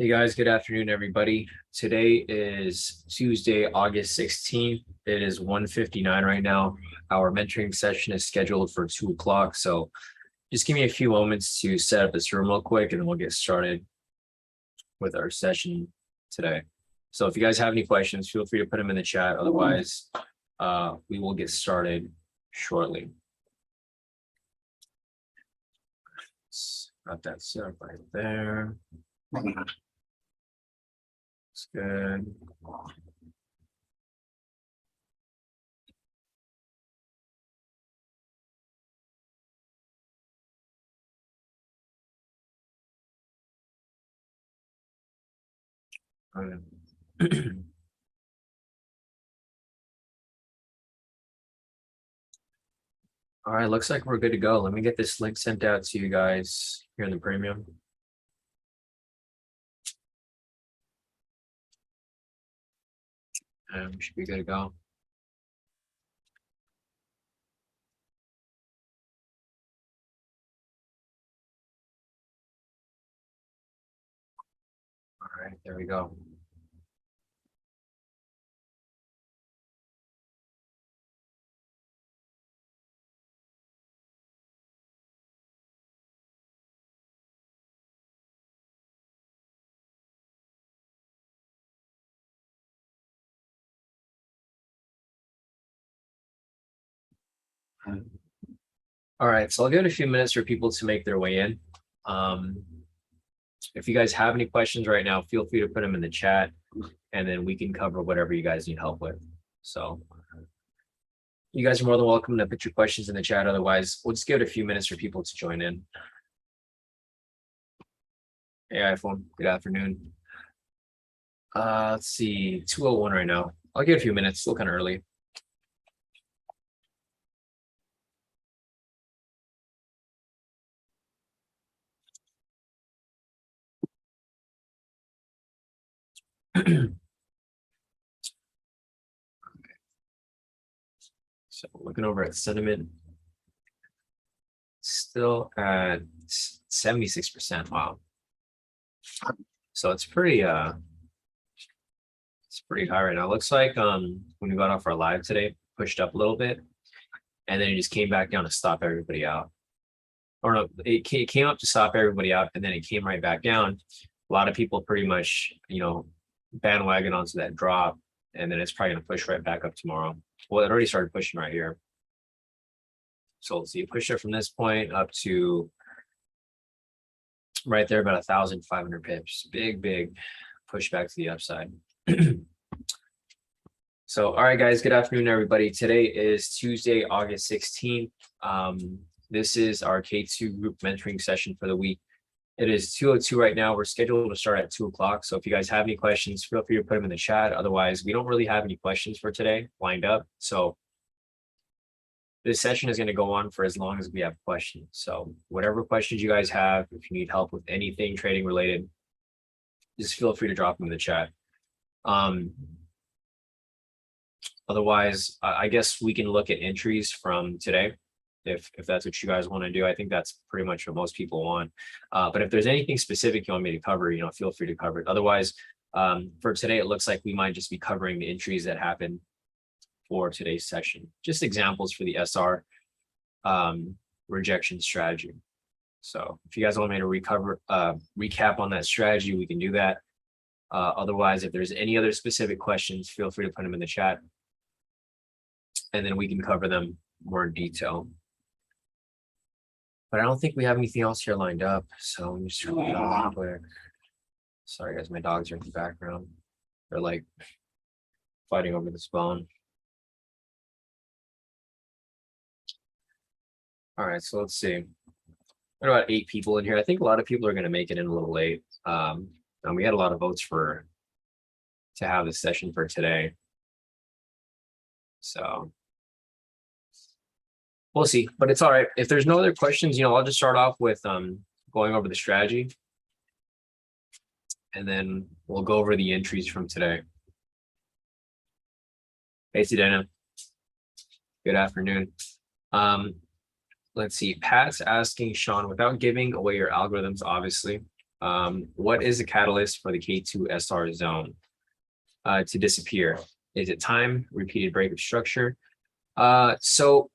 Hey guys, good afternoon, everybody. Today is Tuesday, August 16th. It is 1:59 right now. Our mentoring session is scheduled for 2 o'clock. So just give me a few moments to set up this room real quick and then we'll get started with our session today. So if you guys have any questions, feel free to put them in the chat. Otherwise, we will get started shortly. Got that set up right there. It's good. All right, looks like we're good to go. Let me get this link sent out to you guys here in the premium. And we should be good to go. All right, there we go. All right, so I'll give it a few minutes for people to make their way in. If you guys have any questions right now, feel free to put them in the chat and then we can cover whatever you guys need help with. So you guys are more than welcome to put your questions in the chat. Otherwise, we'll just give it a few minutes for people to join in. Hey, iPhone, good afternoon. Let's see, 2:01 right now. I'll give it a few minutes, still kind of early. So looking over at sentiment, still at 76%. Wow. So it's pretty high right now. Looks like when we got off our live today, pushed up a little bit, and then it just came back down to stop everybody out. Or no, it came up to stop everybody out, and then it came right back down. A lot of people pretty much, bandwagon onto that drop, and then it's probably gonna push right back up tomorrow. Well, it already started pushing right here. So let's see, push it from this point up to right there, about 1,500 pips. Big push back to the upside. So, all right, guys, good afternoon, everybody. Today is Tuesday, August 16th. This is our K2 group mentoring session for the week. It is 2:02 right now. We're scheduled to start at 2 o'clock. So if you guys have any questions, feel free to put them in the chat. Otherwise, we don't really have any questions for today lined up. So this session is going to go on for as long as we have questions. So whatever questions you guys have, if you need help with anything trading related, just feel free to drop them in the chat. Otherwise, I guess we can look at entries from today. If that's what you guys want to do. I think that's pretty much what most people want. But if there's anything specific you want me to cover, feel free to cover it. Otherwise, for today, it looks like we might just be covering the entries that happened for today's session. Just examples for the SR rejection strategy. So if you guys want me to recap on that strategy, we can do that. Otherwise, if there's any other specific questions, feel free to put them in the chat. And then we can cover them more in detail. But I don't think we have anything else here lined up. So let me just turn it on real quick. Sorry, guys, my dogs are in the background. They're like fighting over this bone. All right, so let's see. Got about 8 people in here. I think a lot of people are going to make it in a little late. And we had a lot of votes to have this session for today. So we'll see, but it's all right. If there's no other questions, I'll just start off with going over the strategy. And then we'll go over the entries from today. Hey, Dana. Good afternoon. Let's see. Pat's asking Sean, without giving away your algorithms, obviously, What is the catalyst for the K2 SR zone to disappear? Is it time, repeated break of structure? So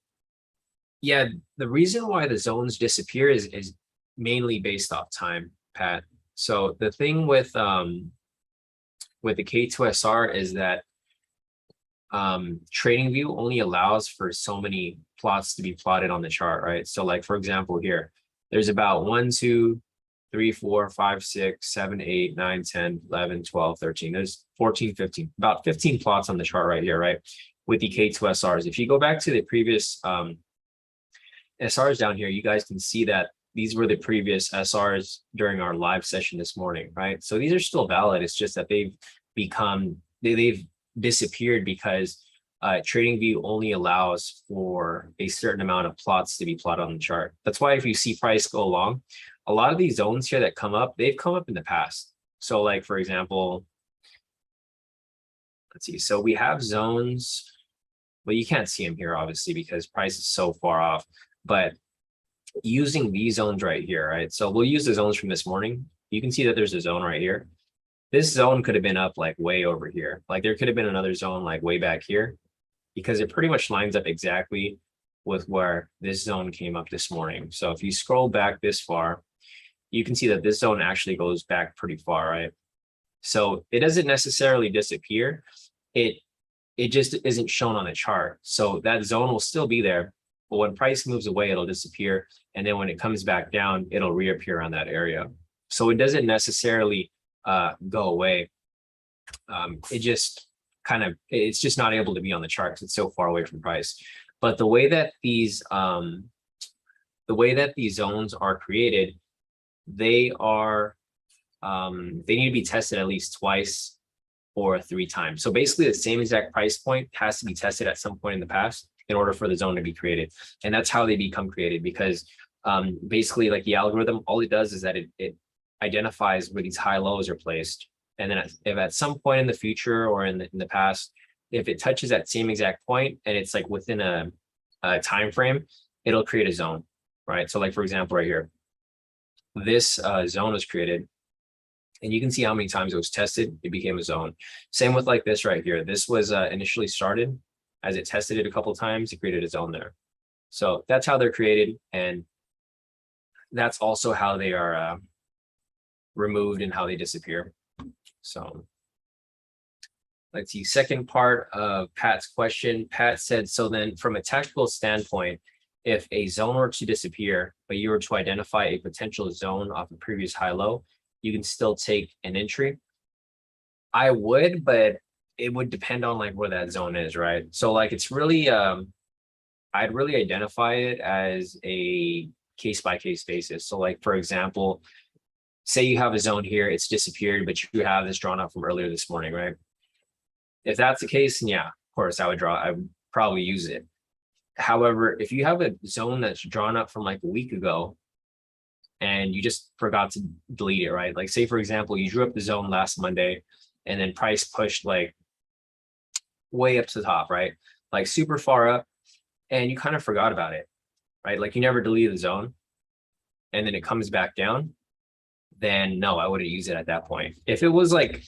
yeah, the reason why the zones disappear is mainly based off time, Pat. So the thing with the K2SR is that TradingView only allows for so many plots to be plotted on the chart, right? So like, for example, here, there's about 1, 2, 3, 4, 5, 6, 7, 8, 9, 10, 11, 12, 13. There's 14, 15, about 15 plots on the chart right here, right? With the K2SRs. If you go back to the previous SRs down here, you guys can see that these were the previous SRs during our live session this morning, right? So these are still valid. It's just that they've disappeared because TradingView only allows for a certain amount of plots to be plotted on the chart. That's why if you see price go along, a lot of these zones here that come up, they've come up in the past. So like, for example, let's see. So we have zones, well, you can't see them here, obviously, because price is so far off. But using these zones right here, right? So we'll use the zones from this morning. You can see that there's a zone right here. This zone could have been up like way over here. Like there could have been another zone like way back here, because it pretty much lines up exactly with where this zone came up this morning. So if you scroll back this far, you can see that this zone actually goes back pretty far, right? So it doesn't necessarily disappear. It just isn't shown on the chart. So that zone will still be there, but when price moves away, it'll disappear. And then when it comes back down, it'll reappear on that area. So it doesn't necessarily go away. It just kind of, it's just not able to be on the chart because it's so far away from price. But the way that these zones are created, they need to be tested at least twice or 3 times. So basically the same exact price point has to be tested at some point in the past in order for the zone to be created. And that's how they become created, because basically like the algorithm, all it does is that it identifies where these high lows are placed. And then if at some point in the future or in the past, if it touches that same exact point and it's like within a time frame, it'll create a zone, right? So like, for example, right here, this zone was created, and you can see how many times it was tested, it became a zone. Same with like this right here. This was initially started. As it tested it a couple of times, it created a zone there. So that's how they're created. And that's also how they are removed and how they disappear. So let's see, second part of Pat's question. Pat said, so then from a tactical standpoint, if a zone were to disappear, but you were to identify a potential zone off a previous high-low, you can still take an entry. I would, but it would depend on like where that zone is, right? So like it's really, I'd really identify it as a case-by-case basis. So like, for example, say you have a zone here, it's disappeared, but you have this drawn up from earlier this morning, right? If that's the case, then yeah, of course I would probably use it. However, if you have a zone that's drawn up from like a week ago and you just forgot to delete it, right? Like say, for example, you drew up the zone last Monday and then price pushed like way up to the top, right? Like super far up, and you kind of forgot about it, right? Like you never deleted the zone and then it comes back down, then no, I wouldn't use it at that point. If it was like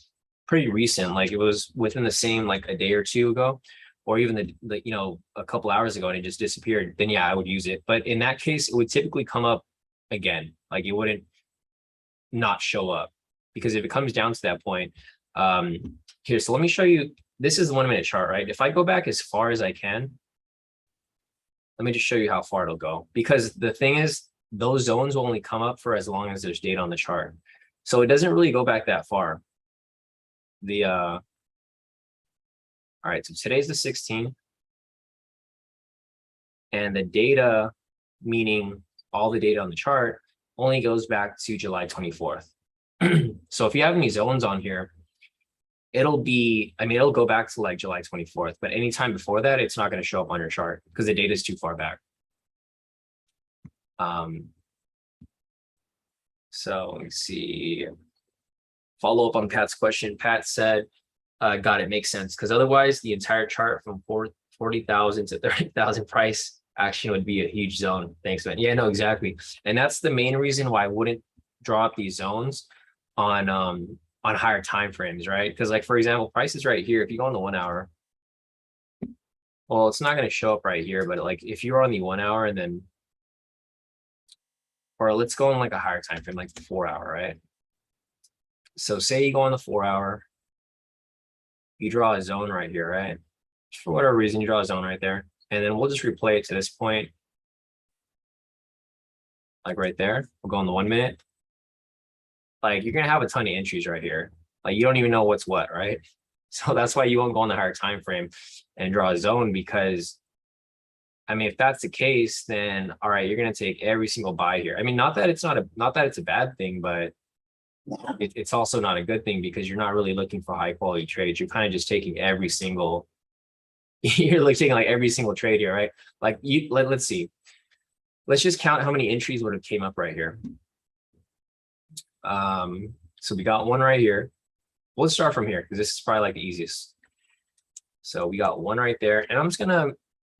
pretty recent, like it was within the same like a day or two ago, or even the you know, a couple hours ago and it just disappeared, then yeah, I would use it. But in that case, it would typically come up again. Like it wouldn't not show up, because if it comes down to that point, here, so let me show you, this is the 1 minute chart, right? If I go back as far as I can, let me just show you how far it'll go, because the thing is, those zones will only come up for as long as there's data on the chart. So it doesn't really go back that far. All right, so today's the 16th. And the data, meaning all the data on the chart, only goes back to July 24th. So if you have any zones on here, it'll be, I mean, it'll go back to like July 24th, but anytime before that, it's not going to show up on your chart because the data is too far back. So let me see. Follow up on Pat's question. Pat said, got it, makes sense. Because otherwise the entire chart from 40,000 to 30,000 price action would be a huge zone. Thanks, man. Yeah, no, exactly. And that's the main reason why I wouldn't draw up these zones on higher time frames, right? Because like, for example, prices right here, if you go on the 1 hour, well, it's not going to show up right here, but like if you're on the 1 hour and then, or let's go on like a higher time frame, like the 4 hour, right? So say you go on the 4 hour, you draw a zone right here, right? For whatever reason, you draw a zone right there. And then we'll just replay it to this point. Like right there, we'll go on the 1 minute. Like you're gonna have a ton of entries right here. Like you don't even know what's what, right? So that's why you won't go on the higher time frame and draw a zone, because I mean, if that's the case, then all right, you're gonna take every single buy here. I mean, not that it's a bad thing, but it's also not a good thing, because you're not really looking for high quality trades. You're kind of just taking every single you're like taking like every single trade here, right? Like let's see. Let's just count how many entries would have came up right here. So we got one right here. Let's start from here, because this is probably like the easiest. So we got one right there, and I'm just gonna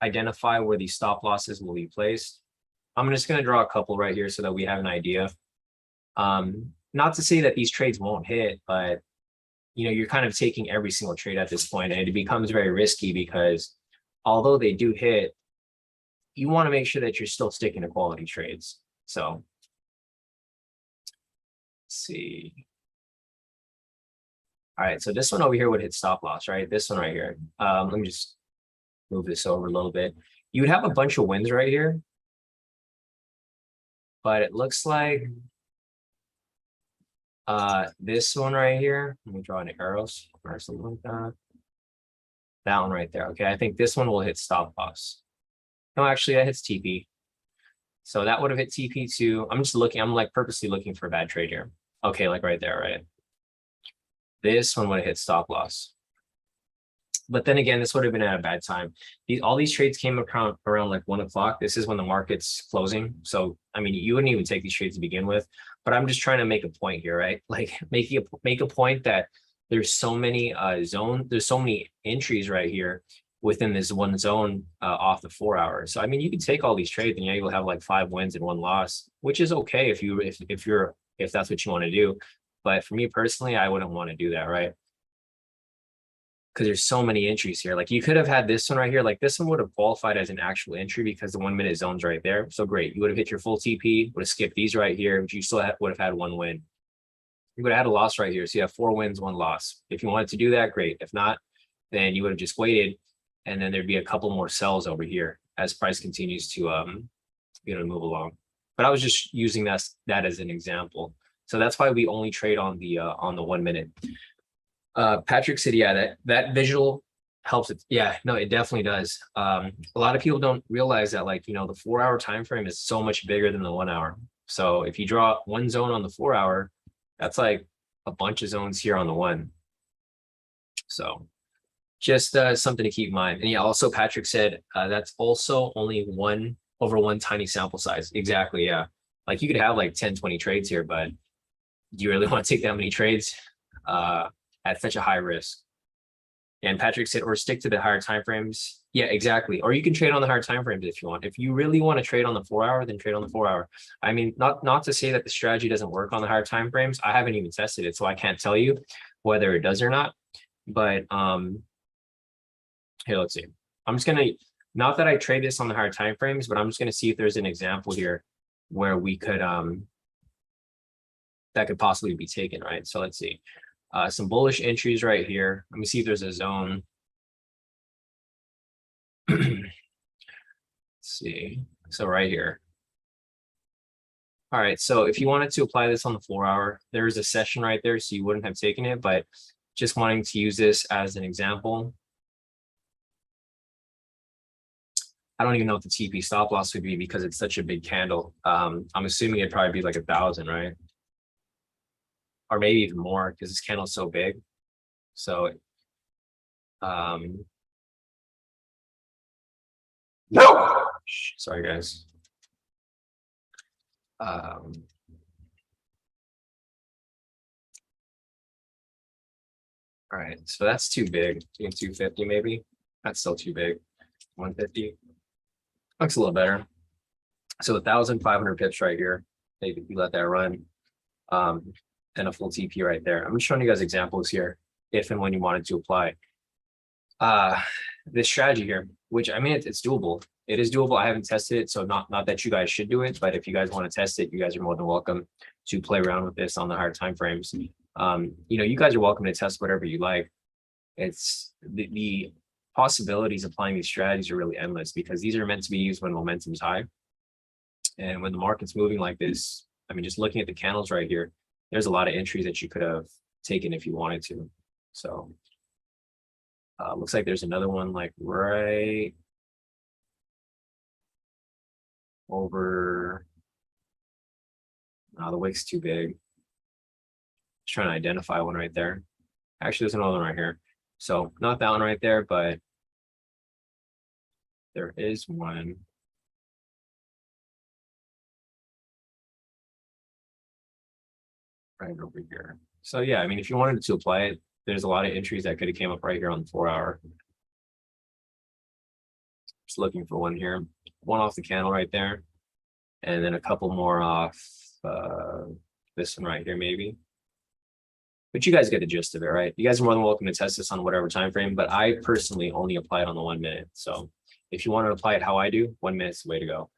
identify where these stop losses will be placed. I'm just gonna draw a couple right here so that we have an idea. Not to say that these trades won't hit, but you know, you're kind of taking every single trade at this point, and it becomes very risky, because although they do hit, you want to make sure that you're still sticking to quality trades. So let's see. All right, so this one over here would hit stop loss, right? This one right here. Let me just move this over a little bit. You would have a bunch of wins right here, but it looks like this one right here. Let me draw any arrows or something like that. That one right there. Okay, I think this one will hit stop loss. No, actually, that hits TP. So that would have hit TP too. I'm just looking. I'm like purposely looking for a bad trade here. Okay, like right there, right? This one would have hit stop loss. But then again, this would have been at a bad time. All these trades came around like 1 o'clock. This is when the market's closing. So, I mean, you wouldn't even take these trades to begin with. But I'm just trying to make a point here, right? Like make a point that there's so many there's so many entries right here within this one zone off the 4 hours. So, I mean, you can take all these trades and you'll have like 5 wins and 1 loss, which is okay if that's what you want to do. But for me personally, I wouldn't want to do that, right? Because there's so many entries here. Like you could have had this one right here. Like this one would have qualified as an actual entry because the 1 minute zone's right there. So great. You would have hit your full TP, would have skipped these right here, but you still would have had 1 win. You would have had a loss right here. So you have 4 wins, 1 loss. If you wanted to do that, great. If not, then you would have just waited, and then there'd be a couple more sells over here as price continues to move along. But I was just using that as an example. So that's why we only trade on the 1 minute. Patrick said, yeah, that visual helps it. Yeah, no, it definitely does. A lot of people don't realize that, like, the 4 hour time frame is so much bigger than the 1 hour. So if you draw one zone on the 4 hour, that's like a bunch of zones here on the 1. So just something to keep in mind. And yeah, also Patrick said that's also only 1 over 1 tiny sample size. Exactly. Yeah. Like you could have like 10, 20 trades here, but do you really want to take that many trades at such a high risk? And Patrick said, or stick to the higher time frames. Yeah, exactly. Or you can trade on the higher time frames if you want. If you really want to trade on the 4 hour, then trade on the 4 hour. I mean, not to say that the strategy doesn't work on the higher time frames. I haven't even tested it, so I can't tell you whether it does or not. But here, let's see. I'm just gonna, not that I trade this on the higher time frames, but I'm just gonna see if there's an example here where we could that could possibly be taken, right? So let's see. Some bullish entries right here. Let me see if there's a zone. Let's see. So right here. All right. So if you wanted to apply this on the 4 hour, there's a session right there, so you wouldn't have taken it, but just wanting to use this as an example. I don't even know what the TP stop loss would be because it's such a big candle. I'm assuming it'd probably be like 1,000, right? Or maybe even more because this candle is so big. So, no, sorry guys. All right, so that's too big. 250 maybe. That's still too big. 150 looks a little better. So 1,500 pips right here. Maybe you let that run. and a full TP right there. I'm just showing you guys examples here, if and when you wanted to apply this strategy here, which I mean, it's doable. It is doable. I haven't tested it, so not that you guys should do it, but if you guys want to test it, you guys are more than welcome to play around with this on the higher time frames. You know, you guys are welcome to test whatever you like. It's the possibilities applying these strategies are really endless, because these are meant to be used when momentum's high. And when the market's moving like this, I mean, just looking at the candles right here, there's a lot of entries that you could have taken if you wanted to. So looks like there's another one like right over. The wick's too big. Just trying to identify one right there. Actually, there's another one right here. So not that one right there, but there is one. Right over here. So yeah, I mean, if you wanted to apply it, there's a lot of entries that could have came up right here on the 4-hour. Just looking for one here. One off the candle right there. And then a couple more off this one right here, maybe. But you guys get the gist of it, right? You guys are more than welcome to test this on whatever time frame, but I personally only apply it on the 1 minute. So if you want to apply it how I do, 1 minute's the way to go.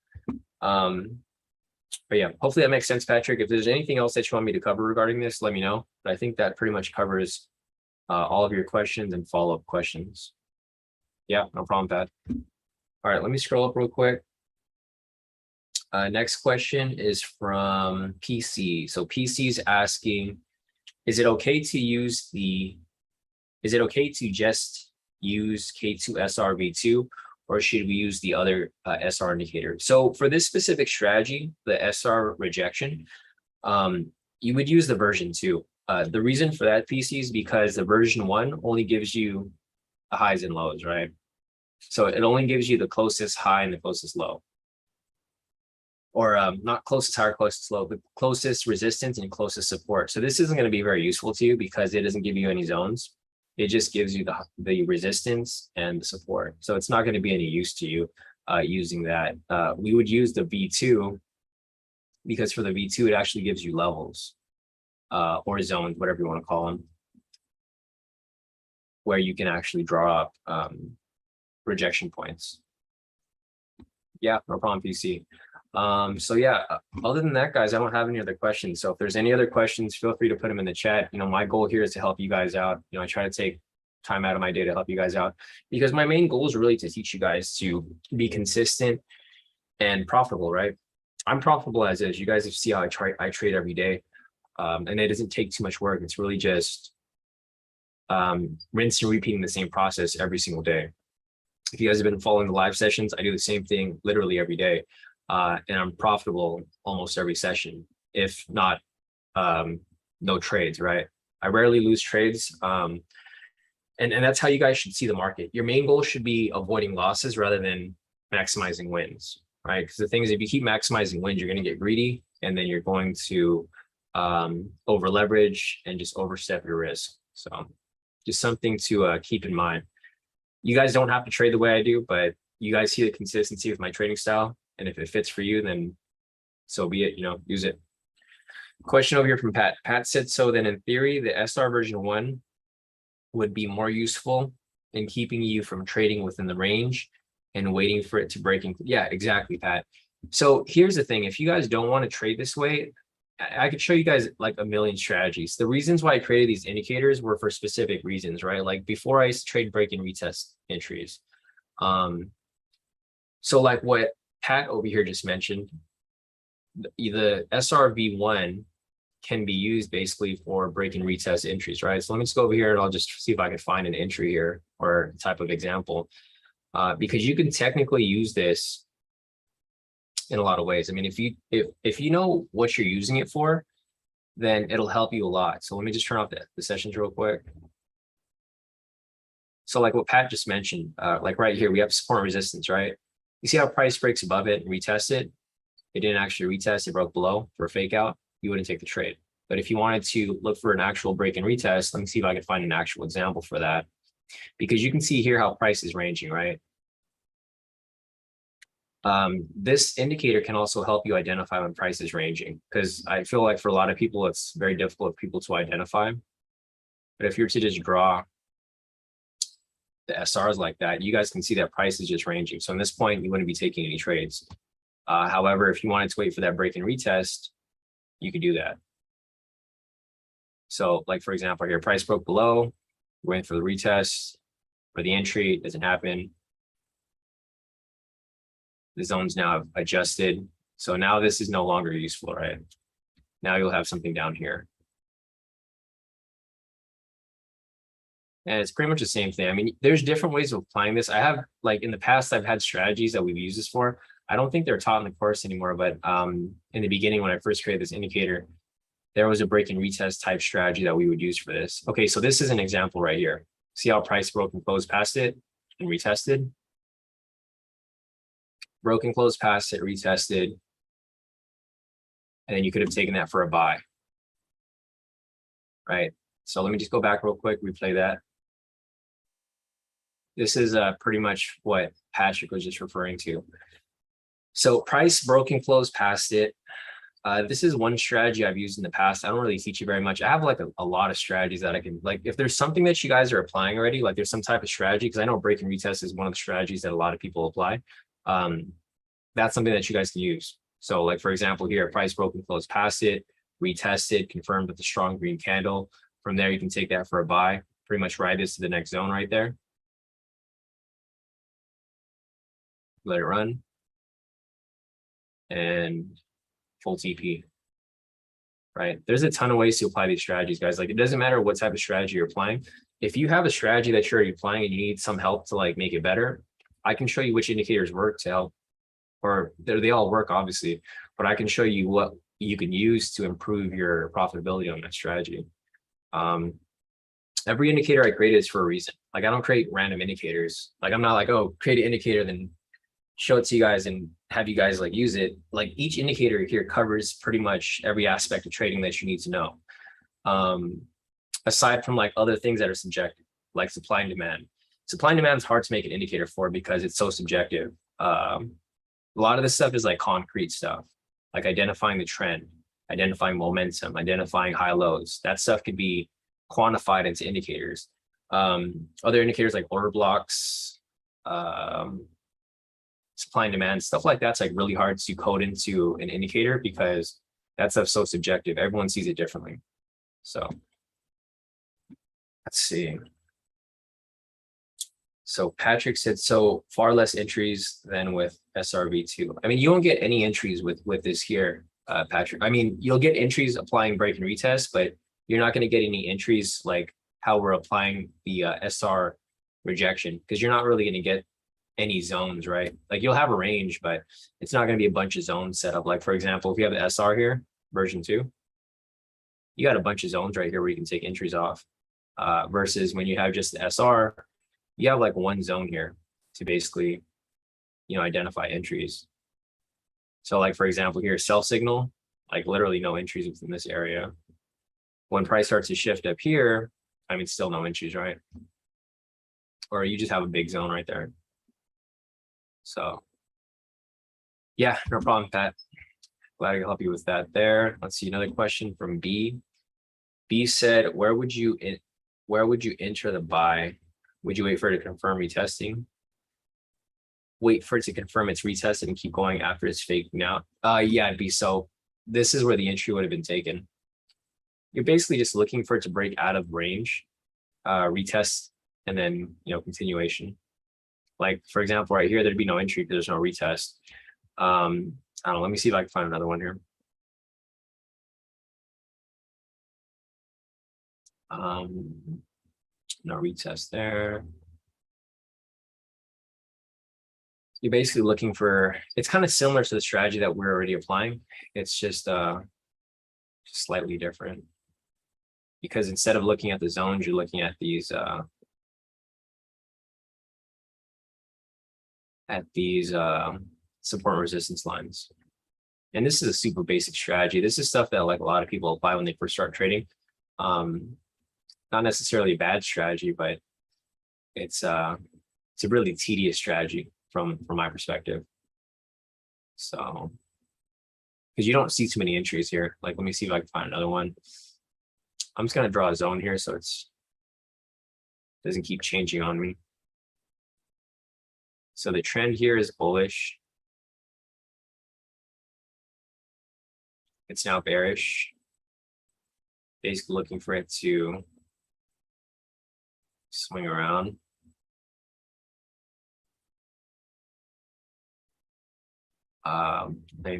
But yeah, hopefully that makes sense, Patrick. If there's anything else that you want me to cover regarding this, let me know. But I think that pretty much covers all of your questions and follow-up questions. Yeah, no problem, Pat. All right, let me scroll up real quick. Next question is from PC. So PC is asking, is it okay to just use K2SRV2, or should we use the other SR indicator? So for this specific strategy, the SR rejection, you would use the version 2. The reason for that, PC, is because the version 1 only gives you the highs and lows, right? So it only gives you the closest high and the closest low. Or not closest high or closest low, but closest resistance and closest support. So this isn't going to be very useful to you because it doesn't give you any zones. It just gives you the resistance and the support. So it's not going to be any use to you using that. We would use the V2, because for the V2, it actually gives you levels or zones, whatever you want to call them, where you can actually draw up rejection points. Yeah, no problem, PC. So yeah, other than that, guys, I don't have any other questions. So if there's any other questions, feel free to put them in the chat. You know, my goal here is to help you guys out. You know, I try to take time out of my day to help you guys out, because my main goal is really to teach you guys to be consistent and profitable, right? I'm profitable as is. You guys see how I trade every day. And it doesn't take too much work. It's really just rinse and repeating the same process every single day. If you guys have been following the live sessions, I do the same thing literally every day. And I'm profitable almost every session, if not no trades, right? I rarely lose trades. And that's how you guys should see the market. Your main goal should be avoiding losses rather than maximizing wins, right? Because the thing is, if you keep maximizing wins, you're going to get greedy, and then you're going to over leverage and just overstep your risk. So just something to keep in mind. You guys don't have to trade the way I do, but you guys see the consistency with my trading style. And if it fits for you, then so be it, you know, use it. Question over here from Pat. Pat said, so then in theory, the SR version 1 would be more useful in keeping you from trading within the range and waiting for it to break. Yeah, exactly, Pat. So here's the thing. If you guys don't want to trade this way, I could show you guys like a million strategies. The reasons why I created these indicators were for specific reasons, right? Like before I used to trade break and retest entries. So like what Pat over here just mentioned, the SRV1 can be used basically for break and retest entries, right? So let me just go over here and I'll just see if I can find an entry here or type of example, because you can technically use this in a lot of ways. I mean, if you know what you're using it for, then it'll help you a lot. So let me just turn off the sessions real quick. So like what Pat just mentioned, like right here, we have support and resistance, right? You see how price breaks above it and retest it? It didn't actually retest, it broke below for a fake out. You wouldn't take the trade. But if you wanted to look for an actual break and retest, let me see if I can find an actual example for that. Because you can see here how price is ranging, right? This indicator can also help you identify when price is ranging, because I feel like for a lot of people, it's very difficult for people to identify. But if you're to just draw the SRs like that, you guys can see that price is just ranging. So in this point, you wouldn't be taking any trades. However, if you wanted to wait for that break and retest, you could do that. So like, for example, here, price broke below, we're waiting for the retest, for the entry, it doesn't happen. The zones now have adjusted. So now this is no longer useful, right? Now you'll have something down here. And it's pretty much the same thing. I mean, there's different ways of applying this. I have, like, in the past, I've had strategies that we've used this for. I don't think they're taught in the course anymore, but in the beginning, when I first created this indicator, there was a break and retest type strategy that we would use for this. Okay, so this is an example right here. See how price broke and closed past it and retested? Broke and closed past it, retested. And then you could have taken that for a buy. Right? So let me just go back real quick, replay that. This is pretty much what Patrick was just referring to. So price broke and closed past it. This is one strategy I've used in the past. I don't really teach you very much. I have like a lot of strategies that I can, like, if there's something that you guys are applying already, like there's some type of strategy, because I know break and retest is one of the strategies that a lot of people apply. That's something that you guys can use. So like, for example, here, price broke and closed past it, retested, confirmed with a strong green candle. From there, you can take that for a buy, pretty much ride this to the next zone right there. Let it run. And full TP, right? There's a ton of ways to apply these strategies, guys. Like, it doesn't matter what type of strategy you're applying. If you have a strategy that you're already applying and you need some help to like make it better, I can show you which indicators work to help, or they all work obviously, but I can show you what you can use to improve your profitability on that strategy. Every indicator I created is for a reason. Like, I don't create random indicators. Like, I'm not like, oh, create an indicator, then show it to you guys and have you guys like use it. Like, each indicator here covers pretty much every aspect of trading that you need to know. Aside from like other things that are subjective, like supply and demand. Supply and demand is hard to make an indicator for because it's so subjective. A lot of this stuff is like concrete stuff, like identifying the trend, identifying momentum, identifying high lows. That stuff could be quantified into indicators. Other indicators like order blocks, supply and demand, stuff like that's like really hard to code into an indicator because that stuff's so subjective. Everyone sees it differently. So let's see. So Patrick said, so far less entries than with SRV2. I mean, you won't get any entries with this here, Patrick. I mean, you'll get entries applying break and retest, but you're not going to get any entries like how we're applying the SR rejection, because you're not really going to get any zones, right? Like, you'll have a range, but it's not going to be a bunch of zones set up. Like, for example, if you have the SR here, version 2, you got a bunch of zones right here where you can take entries off, versus when you have just the SR, you have like one zone here to basically, you know, identify entries. So like, for example, here, sell signal, like literally no entries within this area. When price starts to shift up here, I mean, still no entries, right? Or you just have a big zone right there. So yeah, no problem, Pat. Glad I can help you with that there. Let's see, another question from B. B said, where would you enter the buy? Would you wait for it to confirm retesting? Wait for it to confirm it's retested and keep going after it's faking out? Yeah, it'd be so. This is where the entry would have been taken. You're basically just looking for it to break out of range, retest, and then, you know, continuation. Like, for example, right here, there'd be no entry because there's no retest. I don't know. Let me see if I can find another one here. No retest there. You're basically looking for, it's kind of similar to the strategy that we're already applying. It's just slightly different, because instead of looking at the zones, you're looking at these support and resistance lines. And this is a super basic strategy. This is stuff that like a lot of people apply when they first start trading. Not necessarily a bad strategy, but it's a really tedious strategy from my perspective. So, because you don't see too many entries here. Like, let me see if I can find another one. I'm just gonna draw a zone here so it's doesn't keep changing on me. So the trend here is bullish. It's now bearish. Basically looking for it to swing around.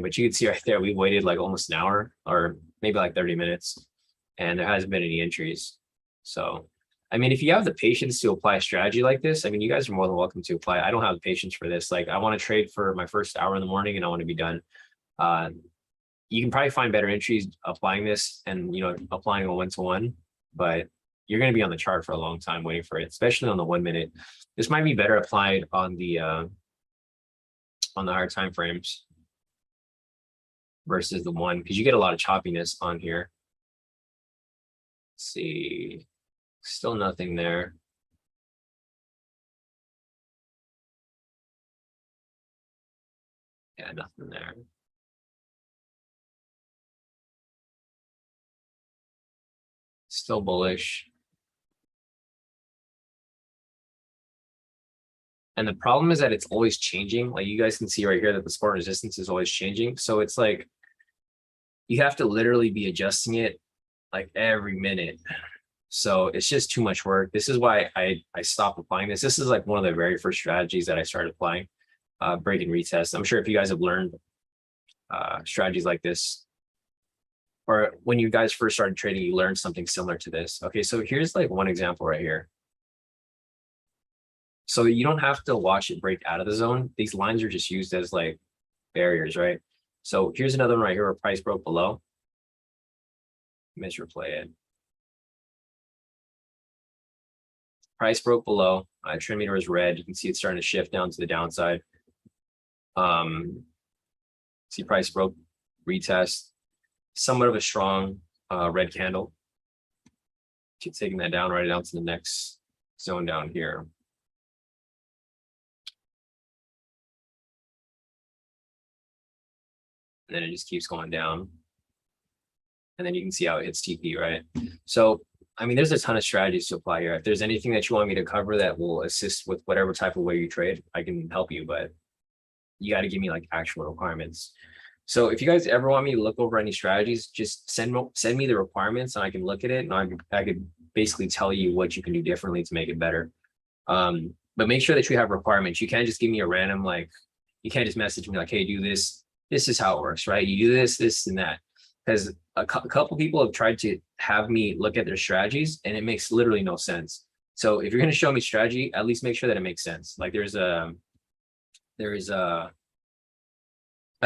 But you can see right there, we waited like almost an hour or maybe like 30 minutes, and there hasn't been any entries. So, I mean, if you have the patience to apply a strategy like this, I mean, you guys are more than welcome to apply. I don't have the patience for this. Like, I want to trade for my first hour in the morning and I want to be done. You can probably find better entries applying this and, you know, applying a one-to-one, but you're going to be on the chart for a long time waiting for it, especially on the 1 minute. This might be better applied on the higher time frames versus the one, because you get a lot of choppiness on here. Let's see, still nothing there. Yeah, nothing there. Still bullish. And the problem is that it's always changing. Like, you guys can see right here that the support resistance is always changing. So it's like, you have to literally be adjusting it like every minute. So it's just too much work. This is why I stopped applying this. This is like one of the very first strategies that I started applying, break and retest. I'm sure if you guys have learned strategies like this, or when you guys first started trading, you learned something similar to this. Okay, so here's like one example right here. So you don't have to watch it break out of the zone. These lines are just used as like barriers, right? So here's another one right here where price broke below. Let's replay it. Price broke below. Trend meter is red. You can see it's starting to shift down to the downside. See price broke, retest. Somewhat of a strong red candle. Keep taking that down, right down to the next zone down here. And then it just keeps going down. And then you can see how it hits TP, right? So, I mean, there's a ton of strategies to apply here. If there's anything that you want me to cover that will assist with whatever type of way you trade, I can help you, but you got to give me like actual requirements. So if you guys ever want me to look over any strategies, just send me the requirements and I can look at it, and I could basically tell you what you can do differently to make it better. But make sure that you have requirements. You can't just give me a random, like, you can't just message me like, hey, do this. This is how it works, right? You do this, this, and that. Because a couple people have tried to have me look at their strategies and it makes literally no sense. So if you're going to show me strategy, at least make sure that it makes sense. Like there is a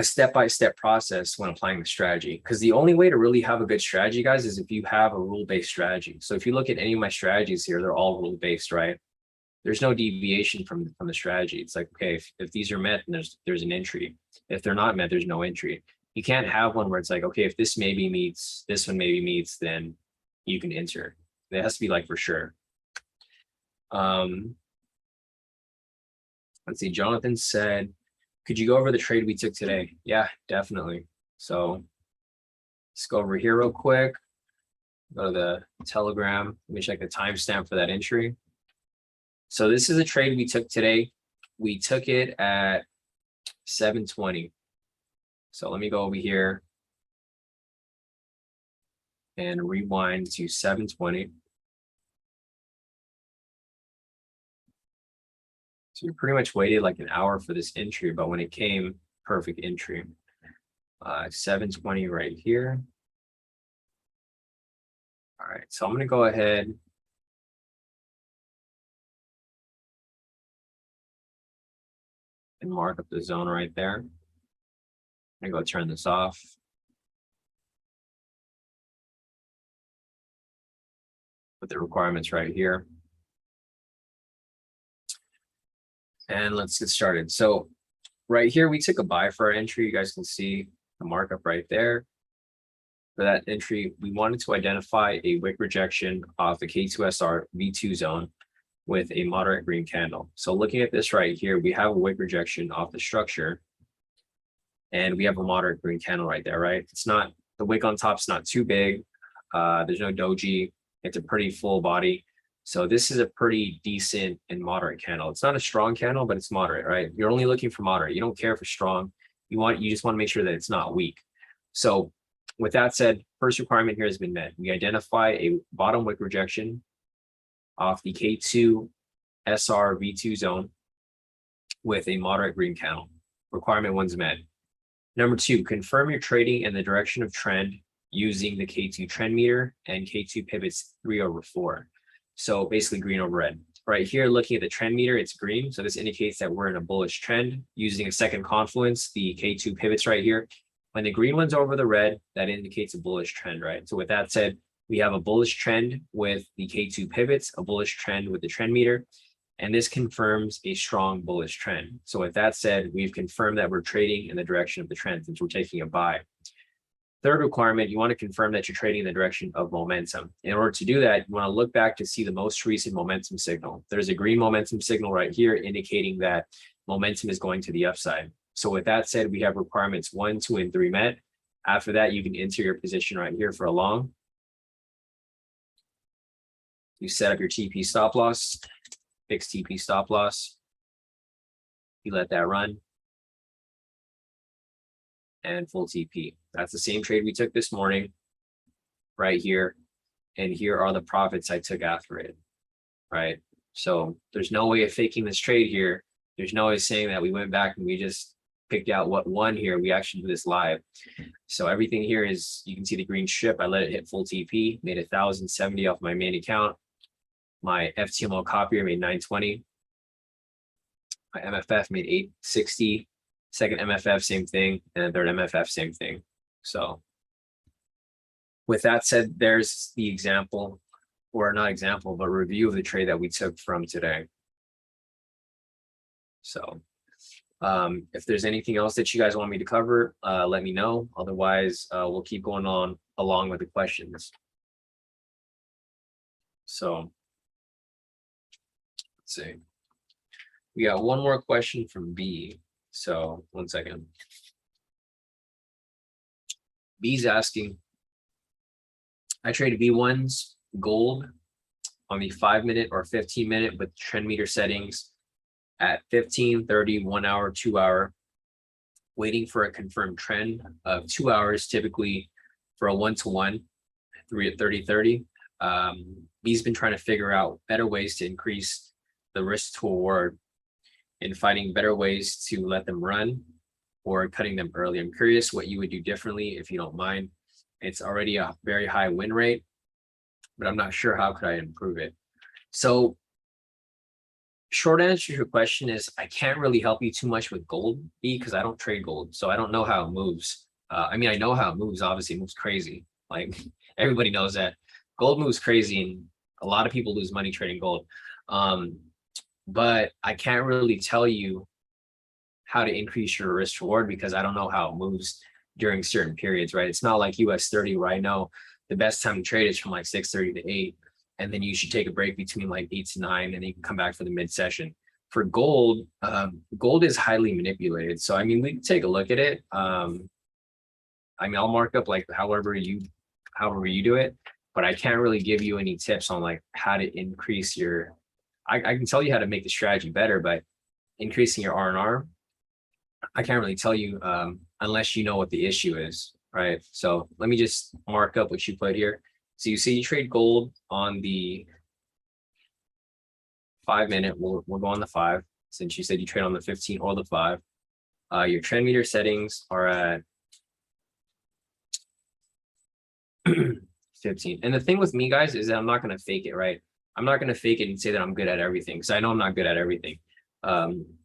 step-by-step process when applying the strategy, because the only way to really have a good strategy, guys, is if you have a rule-based strategy. So if you look at any of my strategies here, they're all rule-based, right? There's no deviation from the strategy. It's like, okay, if these are met, then there's an entry. If they're not met, there's no entry. You can't have one where it's like, okay, if this maybe meets, this one maybe meets, then you can enter. It has to be like for sure. Let's see, Jonathan said, could you go over the trade we took today? Yeah, definitely. So let's go over here real quick. Go to the Telegram. Let me check the timestamp for that entry. So this is a trade we took today. We took it at 7:20. So let me go over here and rewind to 7:20. So you pretty much waited like an hour for this entry, but when it came, perfect entry. 7:20 right here. All right, so I'm gonna go ahead and mark up the zone right there. I'm gonna go turn this off. Put the requirements right here. And let's get started. So right here, we took a buy for our entry. You guys can see the markup right there. For that entry, we wanted to identify a wick rejection off the K2SR V2 zone with a moderate green candle. So looking at this right here, we have a wick rejection off the structure. And we have a moderate green candle right there, right? It's not, the wick on top's not too big. There's no doji. It's a pretty full body. So this is a pretty decent and moderate candle. It's not a strong candle, but it's moderate, right? You're only looking for moderate. You don't care for strong. You just want to make sure that it's not weak. So with that said, first requirement here has been met. We identify a bottom wick rejection off the K2 SR V2 zone with a moderate green candle. Requirement one's met. Number two, confirm your trading in the direction of trend using the K2 trend meter and K2 pivots 3/4. So basically green over red. Right here, looking at the trend meter, it's green. So this indicates that we're in a bullish trend. Using a second confluence, the K2 pivots right here. When the green one's over the red, that indicates a bullish trend, right? So with that said, we have a bullish trend with the K2 pivots, a bullish trend with the trend meter, and this confirms a strong bullish trend. So with that said, we've confirmed that we're trading in the direction of the trend since we're taking a buy. Third requirement, you want to confirm that you're trading in the direction of momentum. In order to do that, you want to look back to see the most recent momentum signal. There's a green momentum signal right here indicating that momentum is going to the upside. So with that said, we have requirements 1, 2, and 3 met. After that, you can enter your position right here for a long. You set up your TP stop loss, fixed TP stop loss. You let that run. And full TP. That's the same trade we took this morning right here. And here are the profits I took after it, right? So there's no way of faking this trade here. There's no way of saying that we went back and we just picked out what won here. We actually do this live. So everything here is, you can see the green strip. I let it hit full TP, made 1,070 off my main account. My FTMO copier made 920. My MFF made 860. Second MFF, same thing. And third MFF, same thing. So with that said, there's the example, or not example, but review of the trade that we took from today. So if there's anything else that you guys want me to cover, let me know. Otherwise, we'll keep going on along with the questions. So let's see. We got one more question from B. So 1 second. B's asking, I traded V1s gold on the 5-minute or 15-minute with trend meter settings at 15, 30, 1 hour, 2 hour, waiting for a confirmed trend of 2 hours, typically for a 1-to-1, 3 at 30, 30. B's been trying to figure out better ways to increase the risk to reward and finding better ways to let them run or cutting them early. I'm curious what you would do differently, if you don't mind. It's already a very high win rate, but I'm not sure how could I improve it. So short answer to your question is I can't really help you too much with gold, B, because I don't trade gold. So I don't know how it moves. I mean, I know how it moves. Obviously, it moves crazy. Like everybody knows that gold moves crazy and a lot of people lose money trading gold. But I can't really tell you how to increase your risk reward because I don't know how it moves during certain periods, right? It's not like US 30 where I know the best time to trade is from like 6:30 to 8, and then you should take a break between like 8 to 9, and then you can come back for the mid session. For gold, gold is highly manipulated. So I mean, we can take a look at it. I mean, I'll mark up like however you do it, but I can't really give you any tips on like how to increase your. I can tell you how to make the strategy better, but increasing your R&R, I can't really tell you unless you know what the issue is, right? So let me just mark up what you put here. So you see you trade gold on the 5-minute. We'll go on the 5 since you said you trade on the 15 or the 5. Your trend meter settings are at 15. And the thing with me, guys, is that I'm not going to fake it, right? I'm not going to fake it and say that I'm good at everything because I know I'm not good at everything.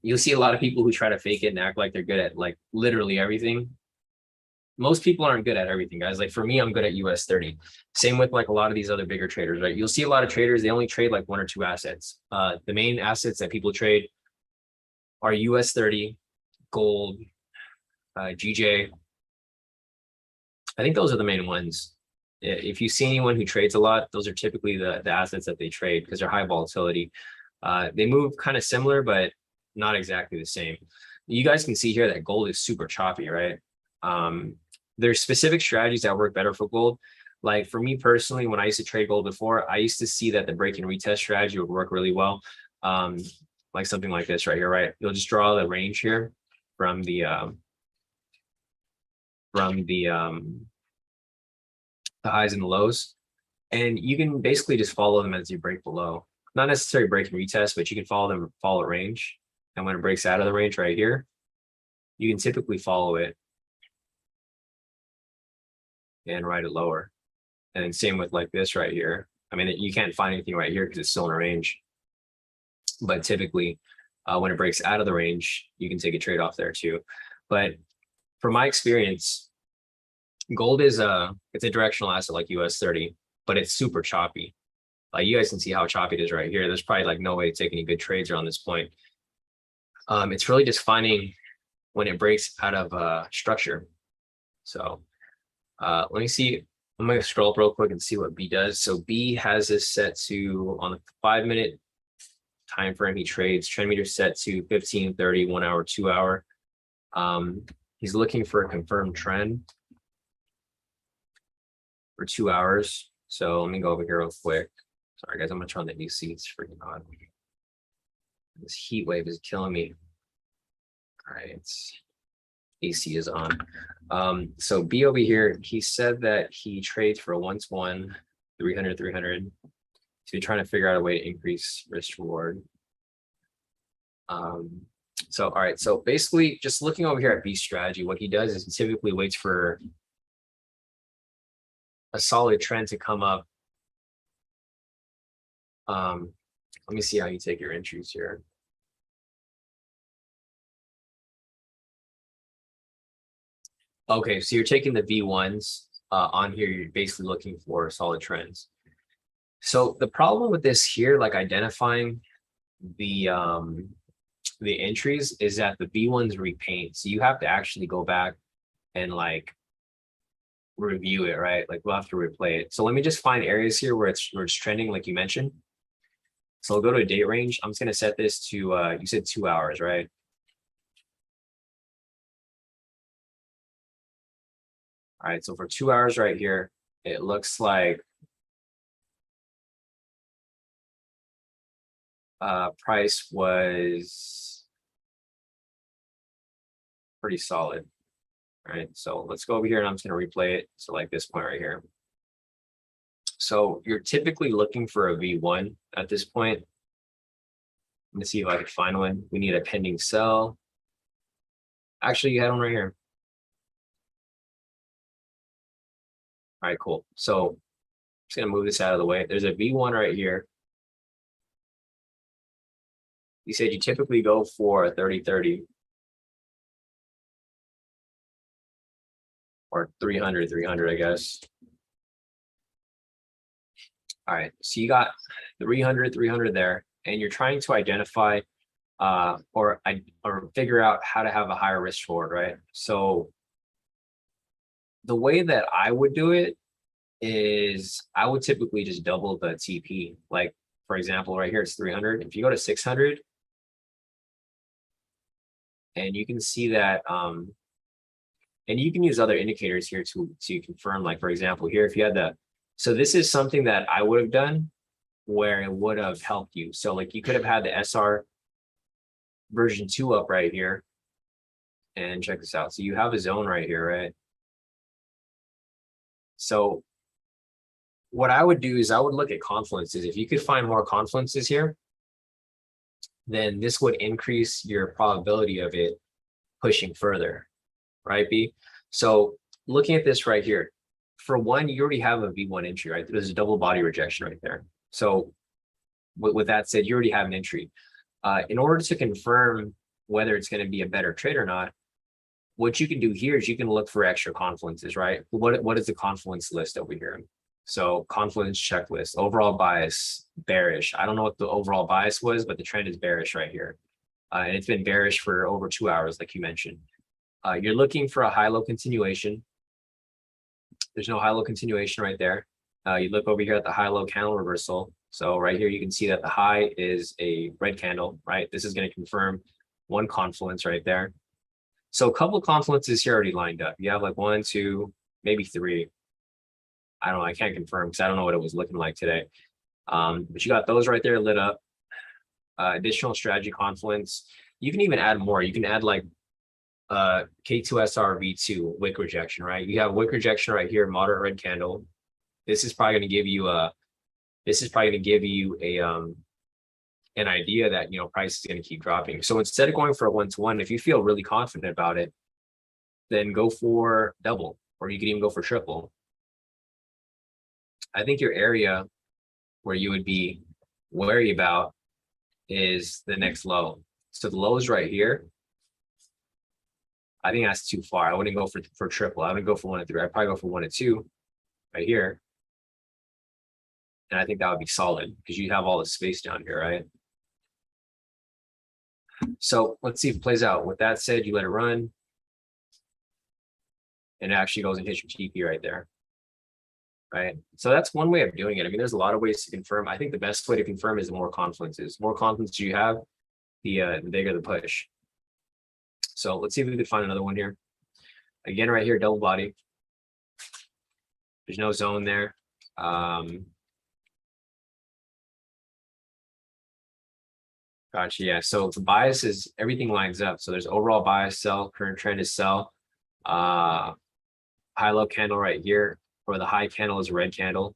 You'll see a lot of people who try to fake it and act like they're good at like literally everything. Most people aren't good at everything, guys. Like for me, I'm good at US 30. Same with like a lot of these other bigger traders, right? You'll see a lot of traders, they only trade like 1 or 2 assets. The main assets that people trade are US 30, gold, GJ. I think those are the main ones. If you see anyone who trades a lot, those are typically the assets that they trade because they're high volatility. They move kind of similar, but not exactly the same. you guys can see here that gold is super choppy, right? There's specific strategies that work better for gold. Like for me personally, when I used to trade gold before, I used to see that the break and retest strategy would work really well. Like something like this right here, right? You'll just draw the range here from the highs and the lows, and you can basically just follow them as you break below. Not necessarily break and retest, but you can follow them, follow range. And when it breaks out of the range right here, you can typically follow it and ride it lower. And then same with like this right here. I mean, you can't find anything right here because it's still in a range. But typically, when it breaks out of the range, you can take a trade off there too. But from my experience, gold is it's a directional asset like US30, but it's super choppy. Like you guys can see how choppy it is right here. There's probably like no way to take any good trades around this point. It's really just finding when it breaks out of structure. So let me see. I'm going to scroll up real quick and see what B does. So B has this set to, on the 5-minute time frame he trades, trend meter set to 15, 30, 1 hour, 2 hour. He's looking for a confirmed trend for 2 hours. So let me go over here real quick. Sorry guys, I'm gonna turn on the AC. It's freaking hot. This heat wave is killing me. All right, AC is on. So B over here, he said that he trades for a 1-to-1, 300, 300. So you're trying to figure out a way to increase risk reward. So all right, so basically just looking over here at B strategy, what he does is he typically waits for a solid trend to come up. Let me see how you take your entries here. Okay, so you're taking the V1s on here. You're basically looking for solid trends. So the problem with this here, like identifying the entries, is that the V1s repaint. So you have to actually go back and like review it, right? Like we'll have to replay it. So let me just find areas here where it's trending, like you mentioned. So I'll go to a date range. I'm just gonna set this to you said 2 hours, right? All right, so for 2 hours right here, it looks like price was pretty solid. All right, so let's go over here and I'm just gonna replay it. So like this point right here. So you're typically looking for a V1 at this point. Let me see if I can find one. We need a pending sell. Actually, you had one right here. All right, cool. So I'm just gonna move this out of the way. There's a V1 right here. You said you typically go for a 30-30 or 300-300, I guess. All right, so you got 300-300 there, and you're trying to identify or figure out how to have a higher risk reward, right? So the way that I would do it is I would typically just double the TP. Like for example, right here it's 300. If you go to 600, and you can see that, and you can use other indicators here to confirm. Like for example, here if you had the, so this is something that I would have done where it would have helped you. So like you could have had the SR version 2 up right here, and check this out. So you have a zone right here, right? So what I would do is I would look at confluences. If you could find more confluences here, then this would increase your probability of it pushing further, right, B? So looking at this right here, for one, you already have a V1 entry, right? There's a double body rejection right there. So with that said, you already have an entry. In order to confirm whether it's going to be a better trade or not, what you can do here is you can look for extra confluences, right? What is the confluence list over here? So Confluence Checklist, overall bias, bearish. I don't know what the overall bias was, but the trend is bearish right here. And it's been bearish for over 2 hours, like you mentioned. You're looking for a high-low continuation. There's no high-low continuation right there. You look over here at the high-low candle reversal. So right here, you can see that the high is a red candle, right? This is going to confirm one Confluence right there. So a couple of Confluences here already lined up. You have like 1, 2, maybe 3. I don't know. I can't confirm because I don't know what it was looking like today. But you got those right there lit up. Additional strategy Confluence. You can even add more. You can add like K2SR V2 wick rejection, right? You have wick rejection right here, moderate red candle. This is probably going to give you an idea that, you know, price is going to keep dropping. So instead of going for a 1-to-1, if you feel really confident about it, then go for double, or you can even go for triple. I think your area where you would be wary about is the next low. So the low is right here. I think that's too far. I wouldn't go for triple. I wouldn't go for 1 to 3. I'd probably go for 1 to 2 right here. And I think that would be solid because you have all the space down here, right? So let's see if it plays out. With that said, you let it run. And it actually goes and hits your TP right there. Right. So that's one way of doing it. I mean, there's a lot of ways to confirm. I think the best way to confirm is the more Confluences. The more Confluences you have, the bigger the push. So let's see if we can find another one here. Again, right here, double body. There's no zone there. Gotcha. Yeah. So the bias is everything lines up. So there's overall bias sell, current trend is sell. High low candle right here, or the high candle is a red candle.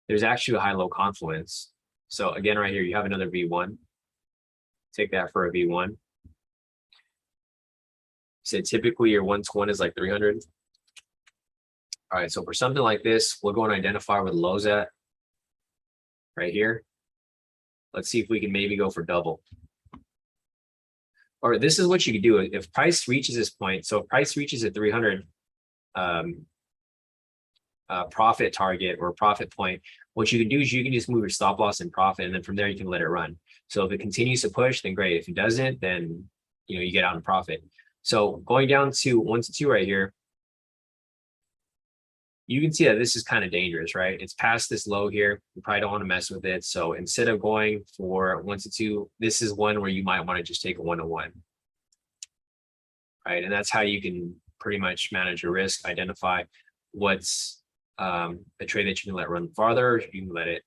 There's actually a high low Confluence. So again, right here, you have another V1. Take that for a V1. So typically your 1-to-1 is like 300. All right, so for something like this, we'll go and identify where the low's at right here. Let's see if we can maybe go for double. Or this is what you can do if price reaches this point. So if price reaches a 300 profit target or profit point, what you can do is you can just move your stop loss and profit, and then from there you can let it run. So if it continues to push, then great. If it doesn't, then you know you get out in profit. So going down to 1 to 2 right here, you can see that this is kind of dangerous, right? It's past this low here. You probably don't want to mess with it. So instead of going for 1 to 2, this is one where you might want to just take a 1-to-1. Right. And that's how you can pretty much manage your risk, identify what's a trade that you can let run farther, you can let it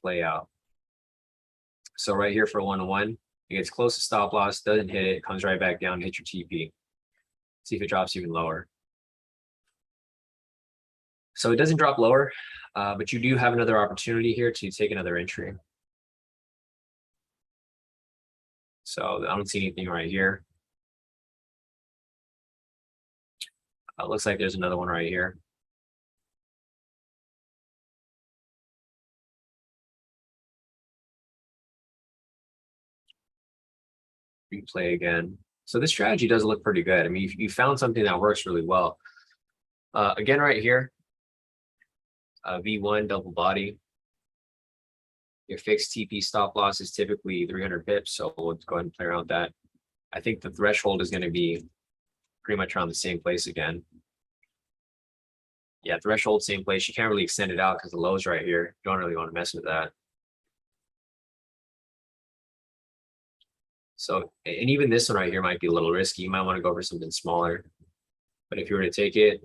play out. So right here for a 1-to-1, it gets close to stop loss, doesn't hit it, comes right back down, hit your TP. See if it drops even lower. So it doesn't drop lower, but you do have another opportunity here to take another entry. So I don't see anything right here. It looks like there's another one right here. Replay again. So this strategy does look pretty good. I mean, you found something that works really well. Again, right here, V1 double body. Your fixed TP stop loss is typically 300 pips. So let's go ahead and play around with that. I think the threshold is going to be pretty much around the same place again. Yeah, threshold, same place. You can't really extend it out because the low's right here. You don't really want to mess with that. So, and even this one right here might be a little risky. You might want to go for something smaller. But if you were to take it,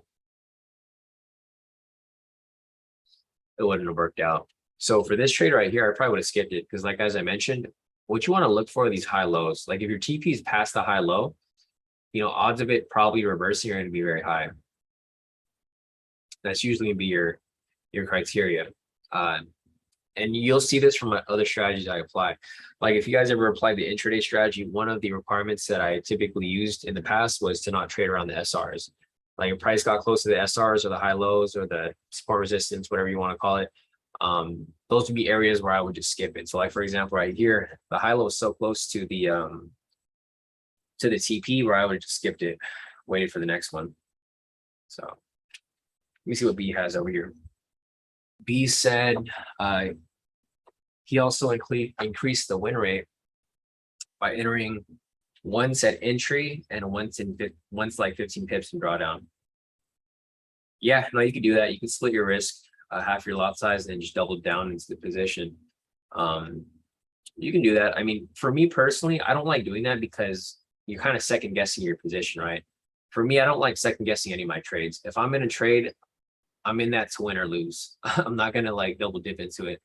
it wouldn't have worked out. So for this trade right here, I probably would have skipped it because like, as I mentioned, what you want to look for are these high lows. Like if your TP is past the high low, you know, odds of it probably reversing are going to be very high. That's usually going to be your criteria. And you'll see this from other strategies I apply. Like if you guys ever applied the intraday strategy, one of the requirements that I typically used in the past was to not trade around the SRs. Like if price got close to the SRs or the high lows or the support resistance, whatever you want to call it, those would be areas where I would just skip it. So like, for example, right here, the high low is so close to the TP where I would have just skipped it, waited for the next one. So let me see what B has over here. B said he also increased the win rate by entering once at entry and once like 15 pips in drawdown. Yeah, no, you could do that. You can split your risk, half your lot size, and just double down into the position. You can do that. I mean, for me personally, I don't like doing that because you're kind of second guessing your position, right? For me, I don't like second guessing any of my trades. If I'm in a trade, I'm in that to win or lose. I'm not gonna like double dip into it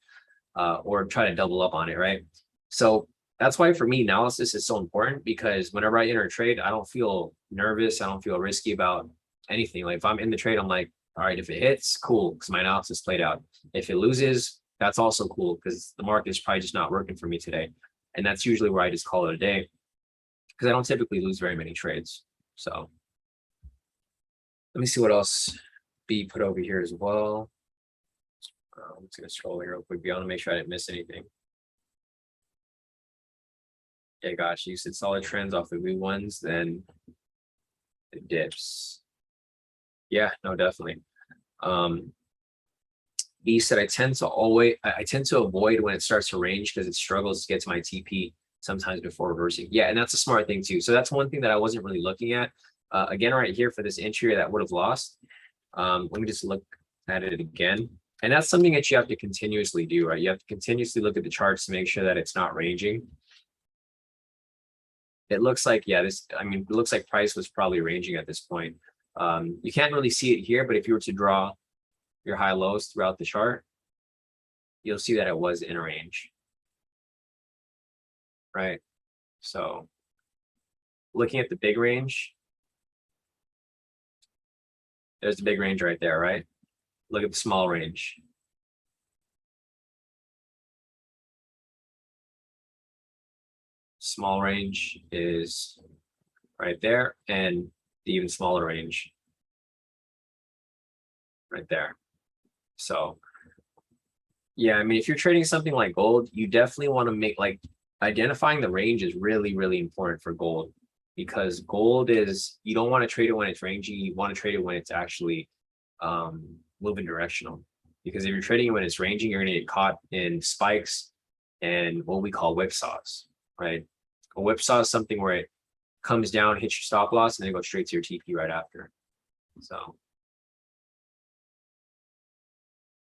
or try to double up on it, right? So that's why for me, analysis is so important because whenever I enter a trade, I don't feel nervous. I don't feel risky about anything. Like if I'm in the trade, I'm like, all right, if it hits, cool, because my analysis played out. If it loses, that's also cool because the market is probably just not working for me today. And that's usually where I just call it a day because I don't typically lose very many trades. So let me see what else B put over here as well. I'm just gonna scroll here real quick. I want to make sure I didn't miss anything. Yeah, gosh, you said solid trends off the blue ones, then the dips. Yeah, no, definitely. B said I tend to avoid when it starts to range because it struggles to get to my TP sometimes before reversing. Yeah, and that's a smart thing too. So that's one thing that I wasn't really looking at. Again, right here for this entry that would have lost. Let me just look at it again. And that's something that you have to continuously do, right? You have to continuously look at the charts to make sure that it's not ranging. It looks like, yeah, it looks like price was probably ranging at this point. You can't really see it here, but if you were to draw your high lows throughout the chart, you'll see that it was in a range, right? So looking at the big range, there's the big range right there, right? Look at the small range. Small range is right there, and the even smaller range right there. So yeah, I mean, if you're trading something like gold, you definitely want to make like identifying the range is really, really important for gold because gold is, you don't want to trade it when it's ranging. You want to trade it when it's actually moving directional. Because if you're trading it when it's ranging, you're going to get caught in spikes and what we call whipsaws, right? A whipsaw is something where it comes down, hits your stop loss, and then it goes straight to your TP right after. So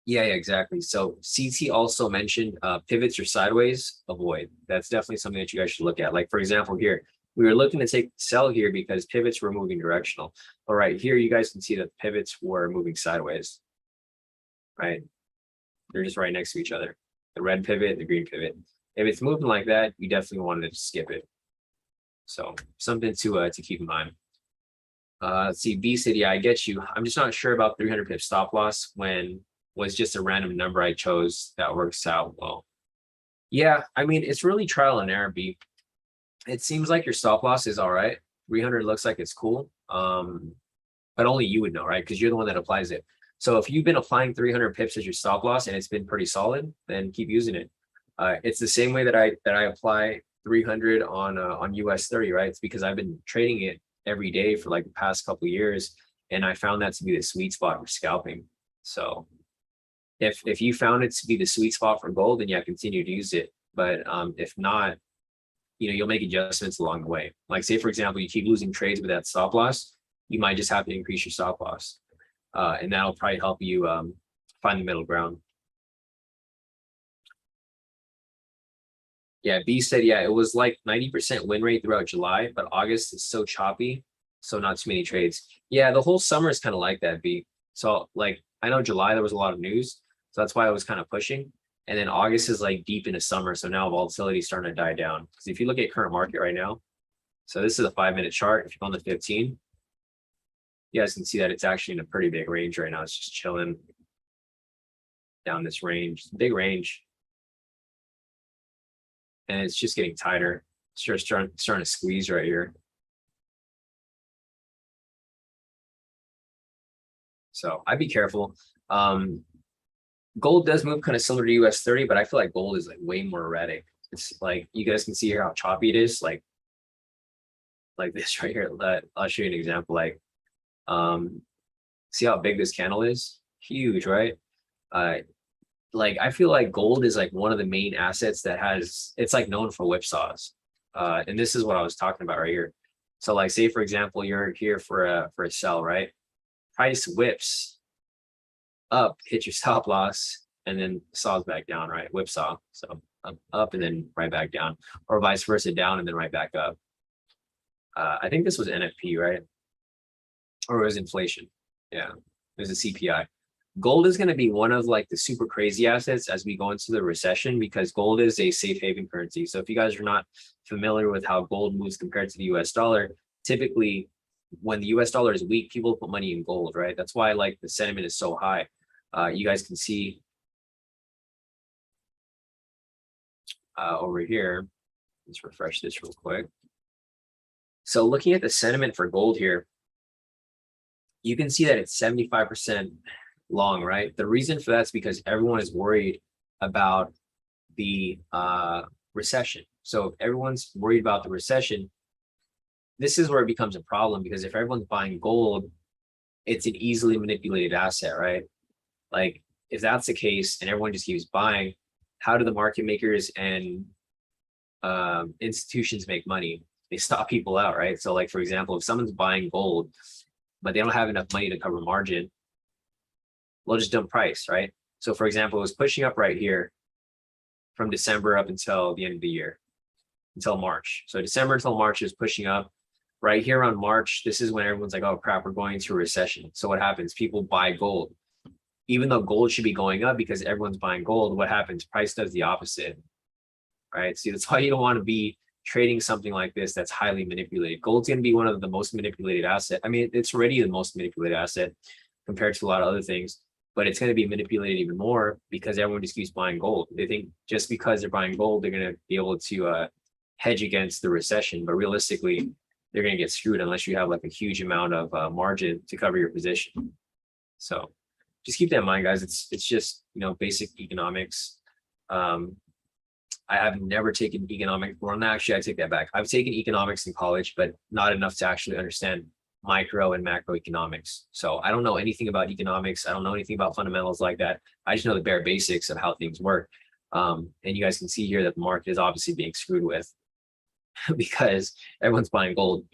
yeah, exactly. So CT also mentioned pivots or sideways, avoid. That's definitely something that you guys should look at. Like for example, here, we were looking to take sell here because pivots were moving directional. But right here, you guys can see that pivots were moving sideways, right? They're just right next to each other. The red pivot, the green pivot. If it's moving like that, you definitely wanted to skip it. So something to keep in mind. Let's see, B said, yeah, I get you. I'm just not sure about 300 pip stop loss when was just a random number I chose that works out well. Yeah, I mean, it's really trial and error, B. It seems like your stop loss is all right. 300 looks like it's cool. But only you would know, right? Because you're the one that applies it. So if you've been applying 300 pips as your stop loss and it's been pretty solid, then keep using it. It's the same way that I apply 300 on US 30, right? It's because I've been trading it every day for like the past couple of years, and I found that to be the sweet spot for scalping. So if you found it to be the sweet spot for gold, then yeah, continue to use it. But if not, you'll make adjustments along the way. Like say, for example, you keep losing trades with that stop loss, you might just have to increase your stop loss. And that'll probably help you find the middle ground. Yeah, B said, yeah, it was like 90% win rate throughout July, but August is so choppy, so not too many trades. Yeah, the whole summer is kind of like that, B. So like, I know July, there was a lot of news, so that's why I was kind of pushing. And then August is like deep into summer, so now volatility is starting to die down. Because if you look at current market right now, so this is a 5-minute chart. If you're on the 15, you guys can see that it's actually in a pretty big range right now. It's just chilling down this range, big range. And it's just getting tighter. It's just starting to squeeze right here. So I'd be careful. Gold does move kind of similar to US 30, but I feel like gold is like way more erratic. It's like you guys can see here how choppy it is, like this right here. I'll show you an example. See how big this candle is? Huge, right? Like I feel like gold is like one of the main assets that it's like known for whipsaws. And this is what I was talking about right here. So like say for example, you're here for a sell, right? Price whips up, hit your stop loss, and then saws back down, right? Whipsaw. So up and then right back down, or vice versa, down and then right back up. I think this was NFP, right? Or it was inflation. Yeah, it was a CPI. Gold is going to be one of like the super crazy assets as we go into the recession, because gold is a safe haven currency. So if you guys are not familiar with how gold moves compared to the US dollar, typically when the US dollar is weak, people put money in gold, right? That's why like the sentiment is so high. You guys can see over here, let's refresh this real quick. So looking at the sentiment for gold here, you can see that it's 75% long, right? The reason for that is because everyone is worried about the recession. So if everyone's worried about the recession, this is where it becomes a problem, because if everyone's buying gold, it's an easily manipulated asset, right? Like if that's the case and everyone just keeps buying, how do the market makers and institutions make money? They stop people out, right? So like, for example, if someone's buying gold, but they don't have enough money to cover margin, they'll just dump price, right? So for example, it was pushing up right here from December up until the end of the year, until March. So December until March is pushing up. Right here on March, this is when everyone's like, oh crap, we're going into a recession. So what happens? People buy gold. Even though gold should be going up because everyone's buying gold, what happens? Price does the opposite, right? See, that's why you don't want to be trading something like this that's highly manipulated. Gold's going to be one of the most manipulated asset. I mean, it's already the most manipulated asset compared to a lot of other things, but it's going to be manipulated even more because everyone just keeps buying gold. They think just because they're buying gold, they're going to be able to hedge against the recession, but realistically, they're going to get screwed unless you have like a huge amount of margin to cover your position. So just keep that in mind, guys. It's just, you know, basic economics. I have never taken economics. Well, not actually, I take that back. I've taken economics in college, but not enough to actually understand micro and macroeconomics. So I don't know anything about economics. I don't know anything about fundamentals like that. I just know the bare basics of how things work. And you guys can see here that the market is obviously being screwed with because everyone's buying gold.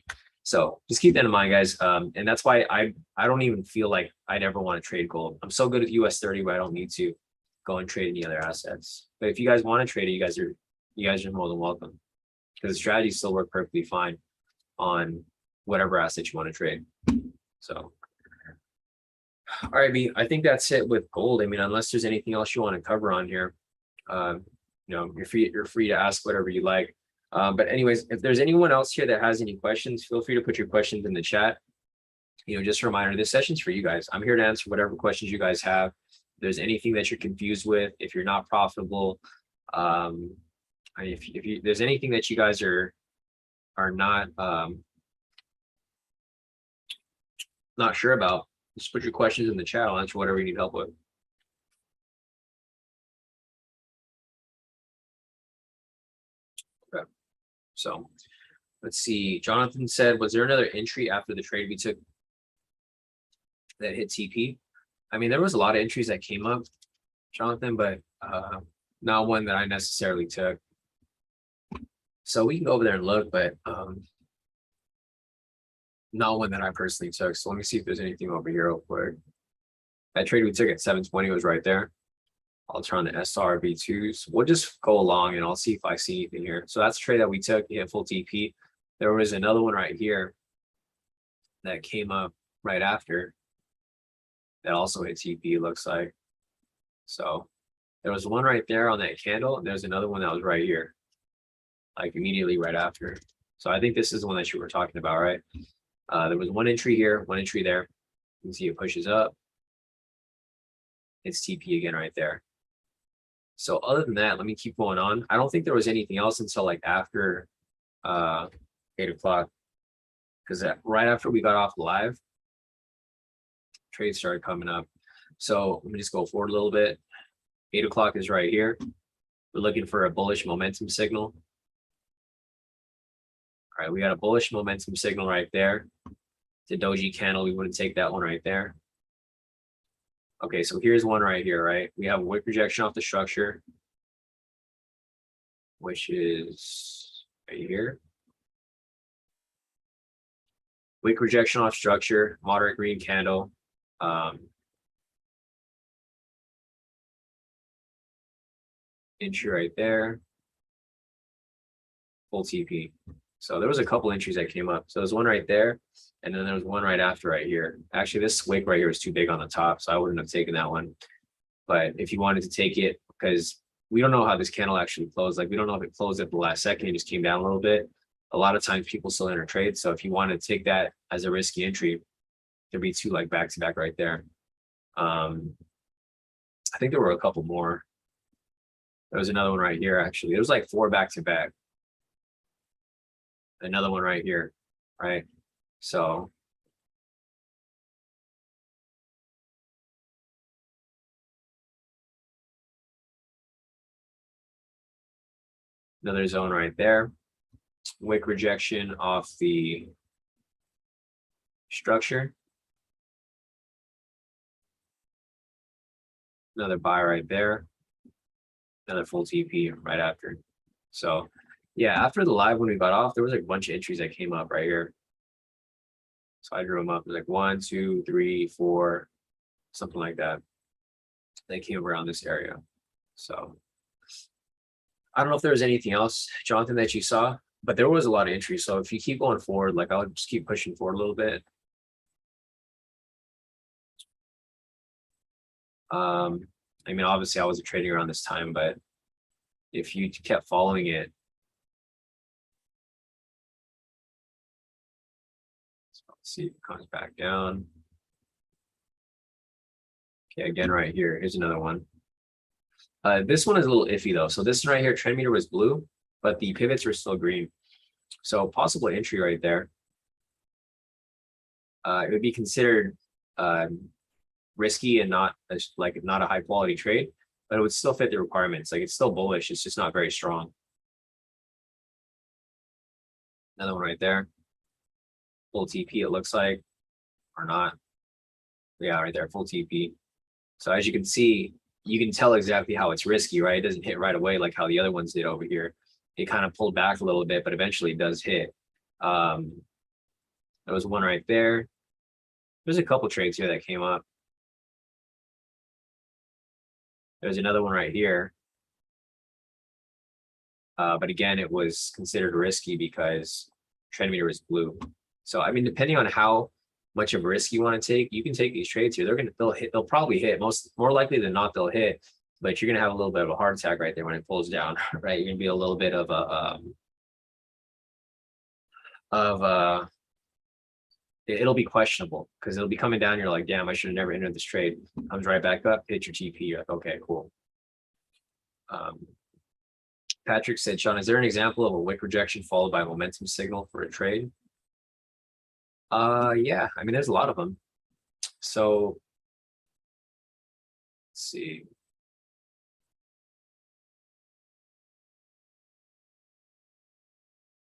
So just keep that in mind, guys. And that's why I don't even feel like I'd ever want to trade gold. I'm so good at US 30 where I don't need to go and trade any other assets. But if you guys want to trade it, you guys are more than welcome, because the strategies still work perfectly fine on whatever asset you want to trade. So all right, B, I think that's it with gold. I mean, unless there's anything else you want to cover on here, you know, you're free to ask whatever you like. But anyways, if there's anyone else here that has any questions, feel free to put your questions in the chat. You know, just a reminder, this session's for you guys. I'm here to answer whatever questions you guys have. If there's anything that you're confused with, if you're not profitable, if there's anything that you guys are not not sure about, just put your questions in the chat. I'll answer whatever you need help with. Okay. So let's see. Jonathan said, was there another entry after the trade we took that hit TP? I mean, there was a lot of entries that came up, Jonathan, but not one that I necessarily took. So we can go over there and look, but not one that I personally took. So let me see if there's anything over here real quick. That trade we took at 720 was right there. I'll turn the SRV2s. We'll just go along and I'll see if I see anything here. So that's the trade that we took, hit full TP. There was another one right here that came up right after that also hit TP, looks like. So there was one right there on that candle, and there's another one that was right here, like immediately right after. So I think this is the one that you were talking about, right? There was one entry here, one entry there. You can see it pushes up. It's TP again right there. So other than that, let me keep going on. I don't think there was anything else until like after 8 o'clock, because right after we got off live, trades started coming up. So let me just go forward a little bit. 8 o'clock is right here. We're looking for a bullish momentum signal. All right, we got a bullish momentum signal right there. The doji candle, we wouldn't take that one right there. Okay, so here's one right here, right? We have a wick rejection off the structure, which is right here. Wick rejection off structure, moderate green candle. entry right there, full TP. So there was a couple entries that came up. So there's one right there, and then there was one right after right here. Actually, this wick right here was too big on the top, so I wouldn't have taken that one. But if you wanted to take it, because we don't know how this candle actually closed. Like we don't know if it closed at the last second, it just came down a little bit. A lot of times people still enter trades. So if you want to take that as a risky entry, there'd be two like back to back right there. I think there were a couple more. There was another one right here, actually. There was like 4 back to back. Another one right here, right? So another zone right there. Wick rejection off the structure. Another buy right there. Another full TP right after. So yeah, after the live when we got off, there was like a bunch of entries that came up right here. So I drew them up. It was like 1, 2, 3, 4, something like that. They came around this area. So I don't know if there was anything else, Jonathan, that you saw, but there was a lot of entries. So if you keep going forward, like I'll just keep pushing forward a little bit. I mean, obviously I wasn't trading around this time, but if you kept following it, so let's see if it comes back down. Okay, again, right here, here's another one. This one is a little iffy though. So this one right here, trend meter was blue, but the pivots were still green. So possible entry right there. It would be considered risky and not not a high quality trade, but it would still fit the requirements. Like it's still bullish, it's just not very strong. Another one right there. Full TP, it looks like, or not. Yeah, right there, full TP. So as you can see, you can tell exactly how it's risky, right? It doesn't hit right away like how the other ones did over here. It kind of pulled back a little bit, but eventually it does hit. There was one right there. There's a couple trades here that came up. There's another one right here. But again, it was considered risky because trend meter is blue. So I mean, depending on how much of a risk you want to take, you can take these trades here. They'll probably hit. More likely than not, they'll hit. But you're gonna have a little bit of a heart attack right there when it pulls down, right? You're gonna be a little bit of it'll be questionable because it'll be coming down. You're like, damn, I should have never entered this trade. Comes right back up, hit your TP. You're like, okay, cool. Patrick said, Sean, is there an example of a wick rejection followed by a momentum signal for a trade? Yeah, I mean, there's a lot of them. So let's see.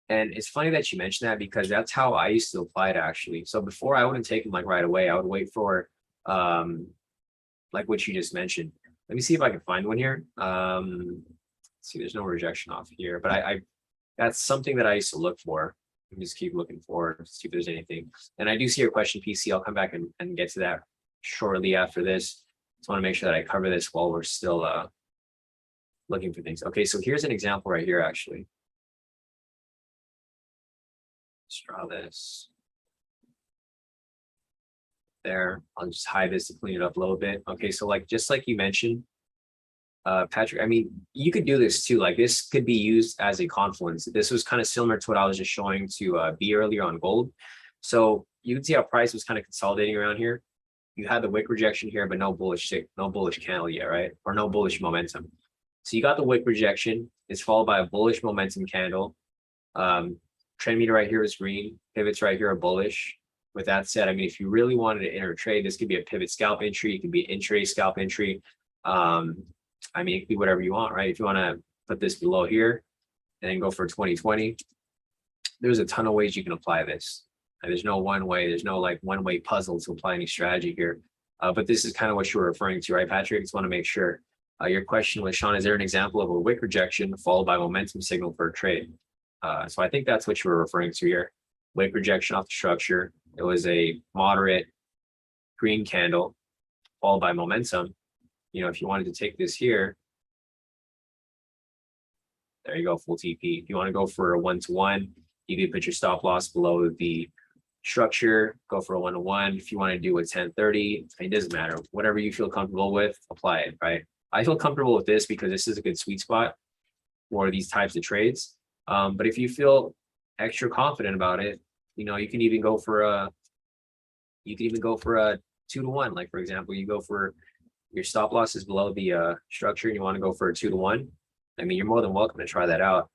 And it's funny that you mentioned that because that's how I used to apply it actually. So before I wouldn't take them like right away. I would wait for like what you just mentioned. Let me see if I can find one here. Let's see, there's no rejection off here, but I that's something that I used to look for. Let me just keep looking forward, see if there's anything. And I do see your question, PC. I'll come back and get to that shortly after this. Just want to make sure that I cover this while we're still looking for things. Okay, so here's an example right here, actually. Let's draw this. There, I'll just hide this to clean it up a little bit. Okay, so like just like you mentioned, Patrick, I mean, you could do this too. Like this could be used as a confluence. This was kind of similar to what I was just showing to B earlier on gold. So you can see how price was kind of consolidating around here. You had the wick rejection here, but no bullish candle yet, right? Or no bullish momentum. So you got the wick rejection. It's followed by a bullish momentum candle. Trend meter right here is green. Pivots right here are bullish. With that said, I mean, if you really wanted to enter a trade, this could be a pivot scalp entry. It could be an intraday scalp entry. I mean, it could be whatever you want, right? If you want to put this below here and then go for 2020, there's a ton of ways you can apply this. There's no one way. There's no like one way puzzle to apply any strategy here. But this is kind of what you were referring to, right, Patrick? Just want to make sure. Your question was, Sean, is there an example of a wick rejection followed by momentum signal for a trade? So I think that's what you were referring to here. Wick rejection off the structure. It was a moderate green candle followed by momentum. You know, if you wanted to take this here, there you go, full TP. If you want to go for a 1-to-1, you can put your stop loss below the structure, go for a 1-to-1. If you want to do a 1030, it doesn't matter. Whatever you feel comfortable with, apply it, right? I feel comfortable with this because this is a good sweet spot for these types of trades. But if you feel extra confident about it, you know, you can even go for a 2-to-1. Like for example, you go for your stop loss is below the structure and you want to go for a 2-to-1. I mean, you're more than welcome to try that out.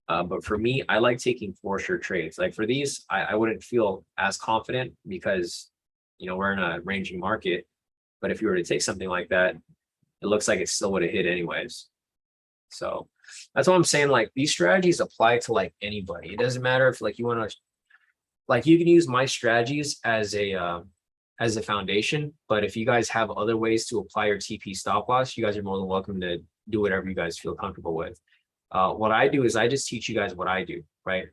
But for me, I like taking for sure trades. Like for these, I wouldn't feel as confident because, you know, we're in a ranging market. But if you were to take something like that, it looks like it still would have hit anyways. So that's what I'm saying. Like these strategies apply to like anybody. It doesn't matter if like you want to, like you can use my strategies as a foundation. But if you guys have other ways to apply your TP stop loss, you guys are more than welcome to do whatever you guys feel comfortable with. What I do is I just teach you guys what I do, right?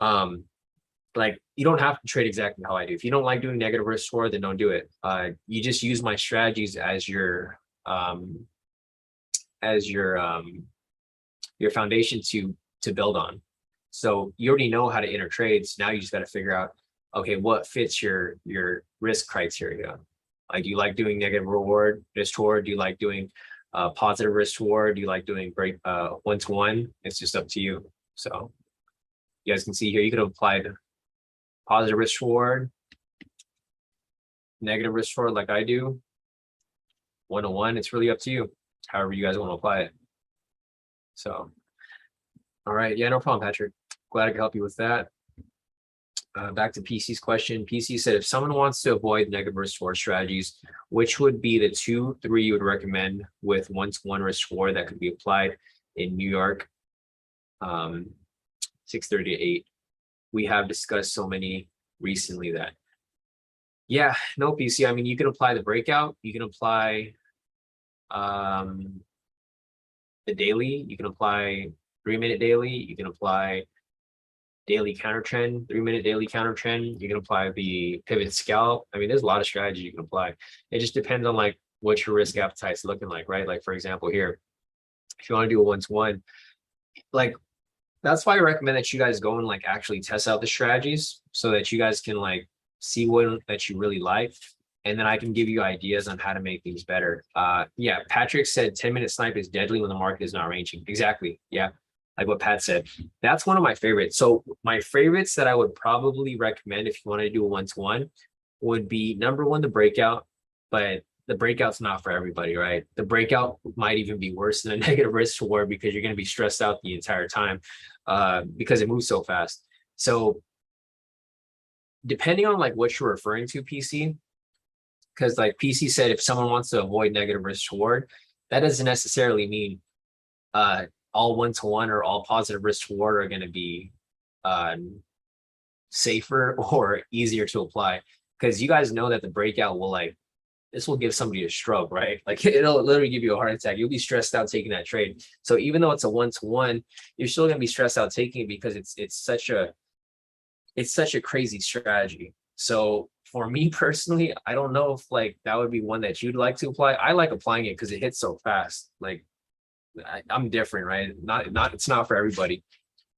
Like you don't have to trade exactly how I do. If you don't like doing negative risk reward, then don't do it. You just use my strategies as your foundation to build on. So you already know how to enter trades. Now you just got to figure out, okay, what fits your risk criteria? Like, do you like doing negative reward, risk reward? Do you like doing positive risk reward? Do you like doing break 1-to-1? It's just up to you. So you guys can see here, you could apply the positive risk reward, negative risk reward like I do, 1-to-1. It's really up to you, however you guys want to apply it. So, all right. Yeah, no problem, Patrick. Glad I could help you with that. Back to PC's question. PC said, if someone wants to avoid negative risk reward strategies, which would be the 2-3 you would recommend with 1-to-1 risk reward that could be applied in New York, 630 to 8. We have discussed so many recently that, yeah, no, PC. I mean, you can apply the breakout. You can apply the daily. You can apply 3-minute daily. You can apply daily counter trend, 3-minute daily counter trend. You can apply the pivot scalp. I mean, there's a lot of strategies you can apply. It just depends on like what your risk appetite is looking like, right? Like for example, here, if you want to do a 1-to-1, like that's why I recommend that you guys go and like actually test out the strategies so that you guys can like see what that you really like. And then I can give you ideas on how to make things better. Yeah, Patrick said 10-minute snipe is deadly when the market is not ranging. Exactly. Yeah. Like what Pat said, that's one of my favorites. So my favorites that I would probably recommend if you want to do a 1-to-1 would be number one, the breakout, but the breakout's not for everybody, right? The breakout might even be worse than a negative risk reward because you're going to be stressed out the entire time because it moves so fast. So depending on like what you're referring to, PC, because like PC said, if someone wants to avoid negative risk reward, that doesn't necessarily mean all 1-to-1 or all positive risk reward are going to be safer or easier to apply, because you guys know that the breakout will like, this will give somebody a stroke, right? Like it'll literally give you a heart attack. You'll be stressed out taking that trade. So even though it's a 1-to-1, you're still going to be stressed out taking it because it's such a crazy strategy. So for me personally, I don't know if like that would be one that you'd like to apply. I like applying it because it hits so fast. Like I'm different, right? It's not for everybody,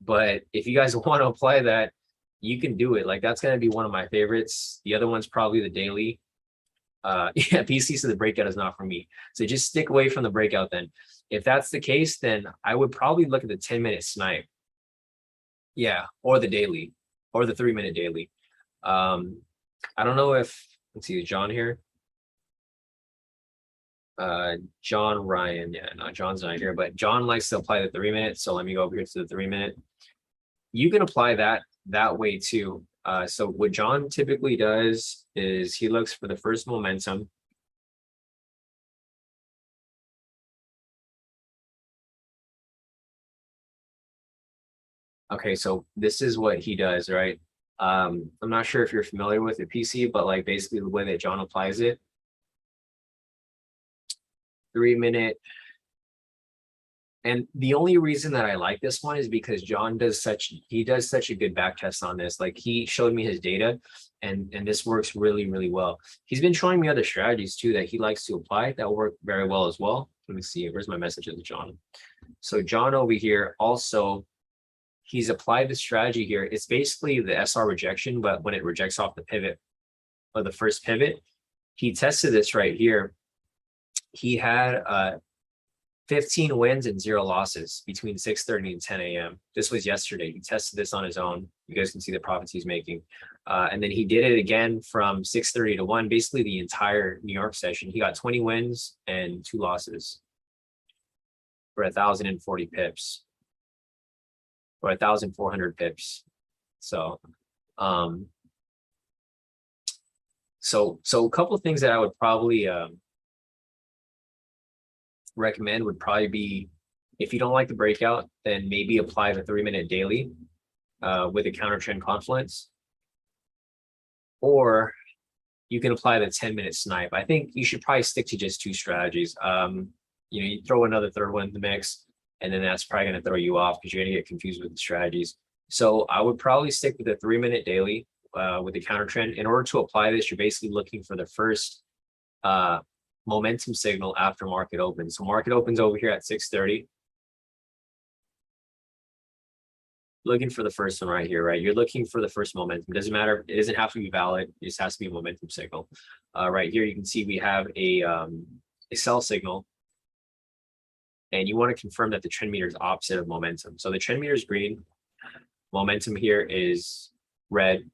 but if you guys want to apply that, you can do it. Like that's going to be one of my favorites. The other one's probably the daily. Yeah, PC, so the breakout is not for me. So just stick away from the breakout then. If that's the case, then I would probably look at the 10-minute snipe. Yeah, or the daily, or the 3-minute daily. I don't know if, let's see, is John here? John Ryan, yeah, no, John's not here, but John likes to apply the 3-minute. So let me go over here to the 3-minute. You can apply that way too. So what John typically does is he looks for the first momentum. Okay, so this is what he does, right? I'm not sure if you're familiar with the PC, but like basically the way that John applies it, 3-minute. And the only reason that I like this one is because John does such a good back test on this. Like he showed me his data and this works really, really well. He's been showing me other strategies too that he likes to apply that work very well as well. Let me see, where's my messages to John? So John over here also, he's applied the strategy here. It's basically the SR rejection, but when it rejects off the pivot or the first pivot, he tested this right here. He had 15 wins and 0 losses between 6:30 and 10 a.m. This was yesterday. He tested this on his own. You guys can see the profits he's making. And then he did it again from 6:30 to 1, basically the entire New York session. He got 20 wins and 2 losses for 1,040 pips or 1,400 pips. So, so a couple of things that I would probably recommend would probably be, if you don't like the breakout, then maybe apply the 3-minute daily with a counter trend confluence, or you can apply the 10-minute snipe. I think you should probably stick to just 2 strategies. You know, you throw another third one in the mix, and then that's probably going to throw you off because you're going to get confused with the strategies. So I would probably stick with the 3-minute daily with the counter trend. In order to apply this, you're basically looking for the first momentum signal after market opens. So market opens over here at 6:30. Looking for the first one right here, right? You're looking for the first momentum. It doesn't matter. It doesn't have to be valid. It just has to be a momentum signal. Right here, you can see we have a sell signal. And you want to confirm that the trend meter is opposite of momentum. So the trend meter is green. Momentum here is red.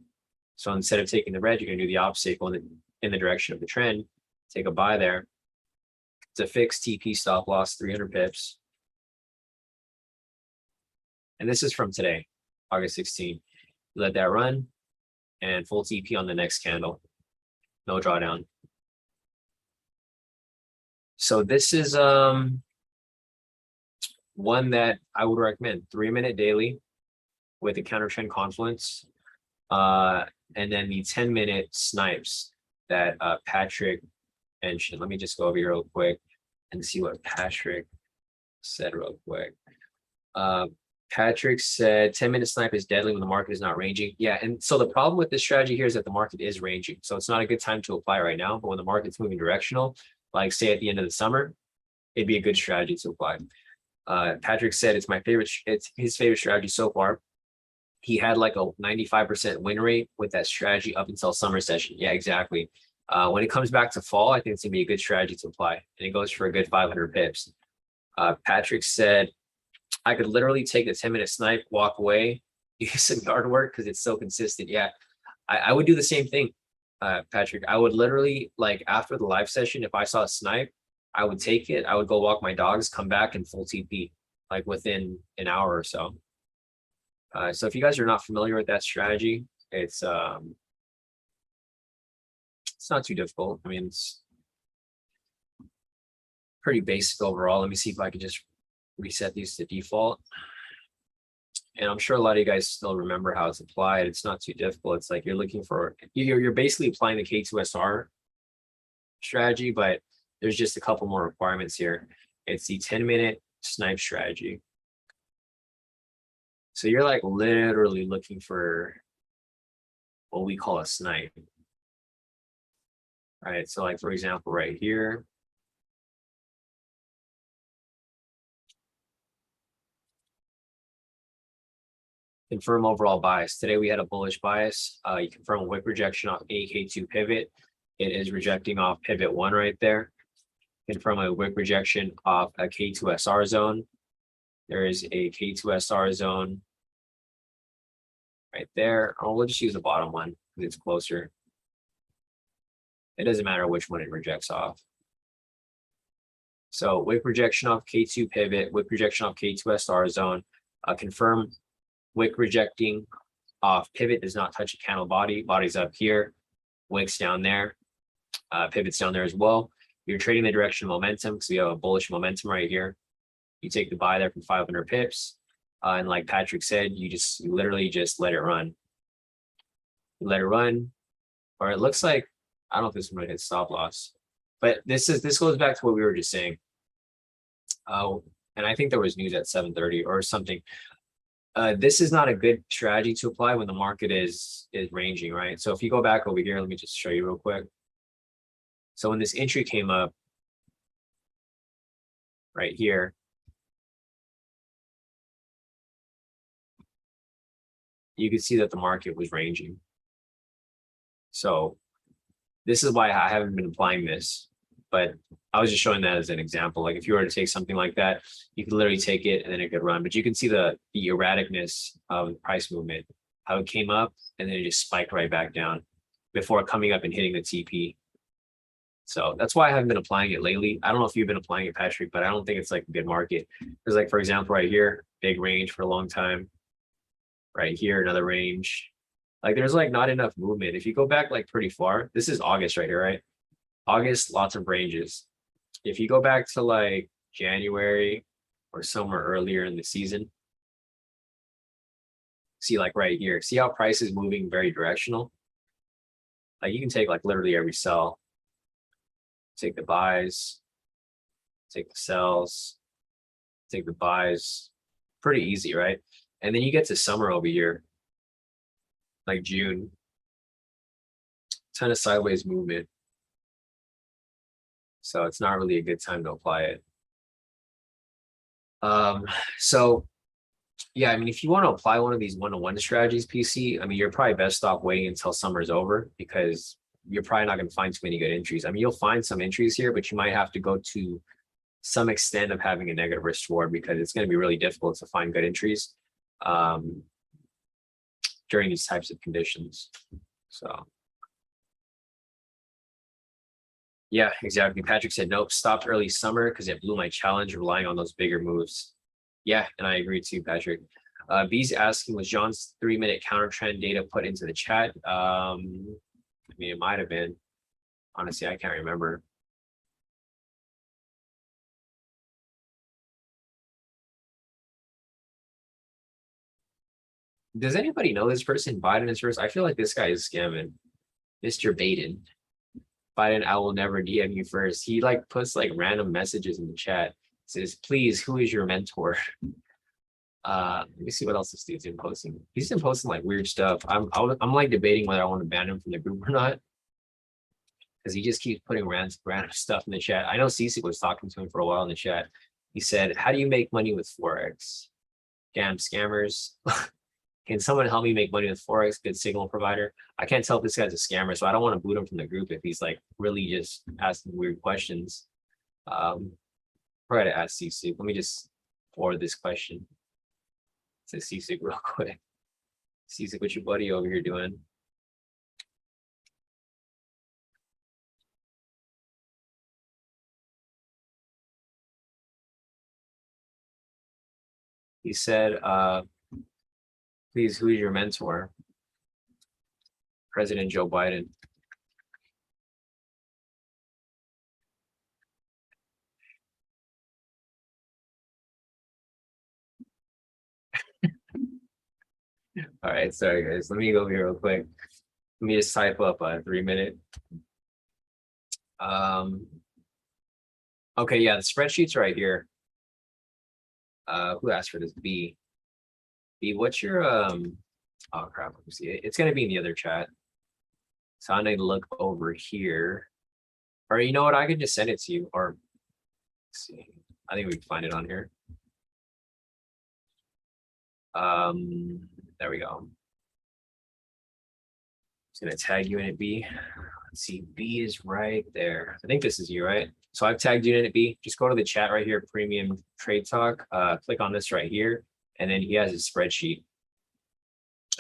So instead of taking the red, you're going to do the opposite, go in the direction of the trend. Take a buy there. It's a fixed TP stop loss, 300 pips. And this is from today, August 16th. Let that run and full TP on the next candle. No drawdown. So this is one that I would recommend. 3-minute daily with the counter trend confluence. And then the 10-minute snipes that Patrick mentioned. Let me just go over here real quick and see what Patrick said real quick. Patrick said 10-minute snipe is deadly when the market is not ranging. Yeah, and so the problem with this strategy here is that the market is ranging. So it's not a good time to apply right now, but when the market's moving directional, like say at the end of the summer, it'd be a good strategy to apply. Patrick said it's his favorite strategy so far. He had like a 95% win rate with that strategy up until summer session. Yeah, exactly. When it comes back to fall, I think it's gonna be a good strategy to apply, and it goes for a good 500 pips. Patrick said, I could literally take the 10-minute snipe, walk away, do some yard work because it's so consistent. Yeah, I would do the same thing, Patrick. I would literally, like after the live session, if I saw a snipe, I would take it. I would go walk my dogs, come back and full TP like within an hour or so. So if you guys are not familiar with that strategy, it's not too difficult. I mean, it's pretty basic overall. Let me see if I can just reset these to default. And I'm sure a lot of you guys still remember how it's applied. It's not too difficult. It's like you're looking for, you're basically applying the K2SR strategy, but there's just a couple more requirements here. It's the 10-minute snipe strategy. So you're like literally looking for what we call a snipe. All right, so like for example, right here. Confirm overall bias. Today we had a bullish bias. You confirm a wick rejection off AK2 pivot. It is rejecting off pivot 1 right there. Confirm a wick rejection off a K2SR zone. There is a K2SR zone right there. Oh, we'll just use the bottom one because it's closer. It doesn't matter which one it rejects off. So wick rejection off K2 pivot, wick rejection off K2SR zone. Confirm wick rejecting off pivot does not touch a candle body. Body's up here. Wick's down there. Pivot's down there as well. You're trading the direction of momentum because we have a bullish momentum right here. You take the buy there from 500 pips. And like Patrick said, you literally just let it run. You let it run. Or it looks like, I don't know if this one hit stop loss. But this goes back to what we were just saying. And I think there was news at 7:30 or something. This is not a good strategy to apply when the market is ranging, right? So if you go back over here, let me just show you real quick. So when this entry came up, right here, you can see that the market was ranging. So this is why I haven't been applying this, but I was just showing that as an example. Like if you were to take something like that, you could literally take it and then it could run, but you can see the erraticness of the price movement, how it came up and then it just spiked right back down before coming up and hitting the TP. So that's why I haven't been applying it lately. I don't know if you've been applying it, Patrick, but I don't think it's like a good market. There's like, for example, right here, big range for a long time. Right here, another range. Like there's like not enough movement. If you go back like pretty far, this is August right here, right? August, lots of ranges. If you go back to like January or somewhere earlier in the season, see like right here, see how price is moving very directional? Like you can take like literally every sell. Take the buys, take the sells, take the buys. Pretty easy, right? And then you get to summer over here, like June, ton of sideways movement. So it's not really a good time to apply it. So yeah, I mean, if you want to apply one of these one-to-one strategies, PC, I mean, you're probably best off waiting until summer's over because you're probably not going to find too many good entries. I mean, you'll find some entries here, but you might have to go to some extent of having a negative risk reward because it's going to be really difficult to find good entries during these types of conditions. So yeah, exactly. Patrick said, nope, stopped early summer because it blew my challenge relying on those bigger moves. Yeah, and I agree too, Patrick. B's asking, was John's 3-minute counter trend data put into the chat? I mean, it might have been. Honestly, I can't remember. Does anybody know this person? Biden is first. I feel like this guy is scamming. Mr. Baden. Biden, I will never DM you first. He like puts like random messages in the chat. Says, please, who is your mentor? Let me see what else this dude's been posting. He's been posting like weird stuff. I'm like debating whether I want to ban him from the group or not. Because he just keeps putting random stuff in the chat. I know Cece was talking to him for a while in the chat. He said, how do you make money with Forex? Damn scammers. Can someone help me make money with Forex? Good signal provider. I can't tell if this guy's a scammer, so I don't want to boot him from the group if he's like really just asking weird questions. Try to ask Cece. Let me just forward this question to Cece real quick. Cece, what's your buddy over here doing? He said, please, who is your mentor? President Joe Biden. All right, sorry guys. Let me go over here real quick. Let me just type up a 3-minute. Okay, yeah, the spreadsheet's right here. Who asked for this? B. B, what's your oh crap, let me see it. It's gonna be in the other chat. So I need to look over here. Or you know what? I could just send it to you. Or let's see. I think we can find it on here. There we go. Just gonna tag you in it, B. Let's see, B is right there. I think this is you, right? So I've tagged you in it, B. Just go to the chat right here, Premium Trade Talk. Click on this right here, and then he has his spreadsheet.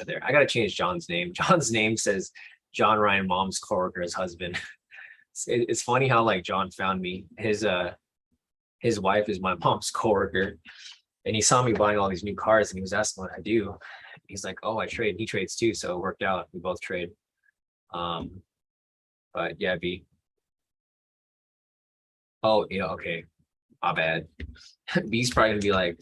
There, I gotta change John's name. John's name says John Ryan, mom's coworker's husband. It's funny how like John found me. His wife is my mom's coworker, and he saw me buying all these new cars, and he was asking what I do. He's like, "Oh, I trade." He trades too, so it worked out. We both trade. But yeah, B. Oh yeah, okay. My bad. B's probably gonna be like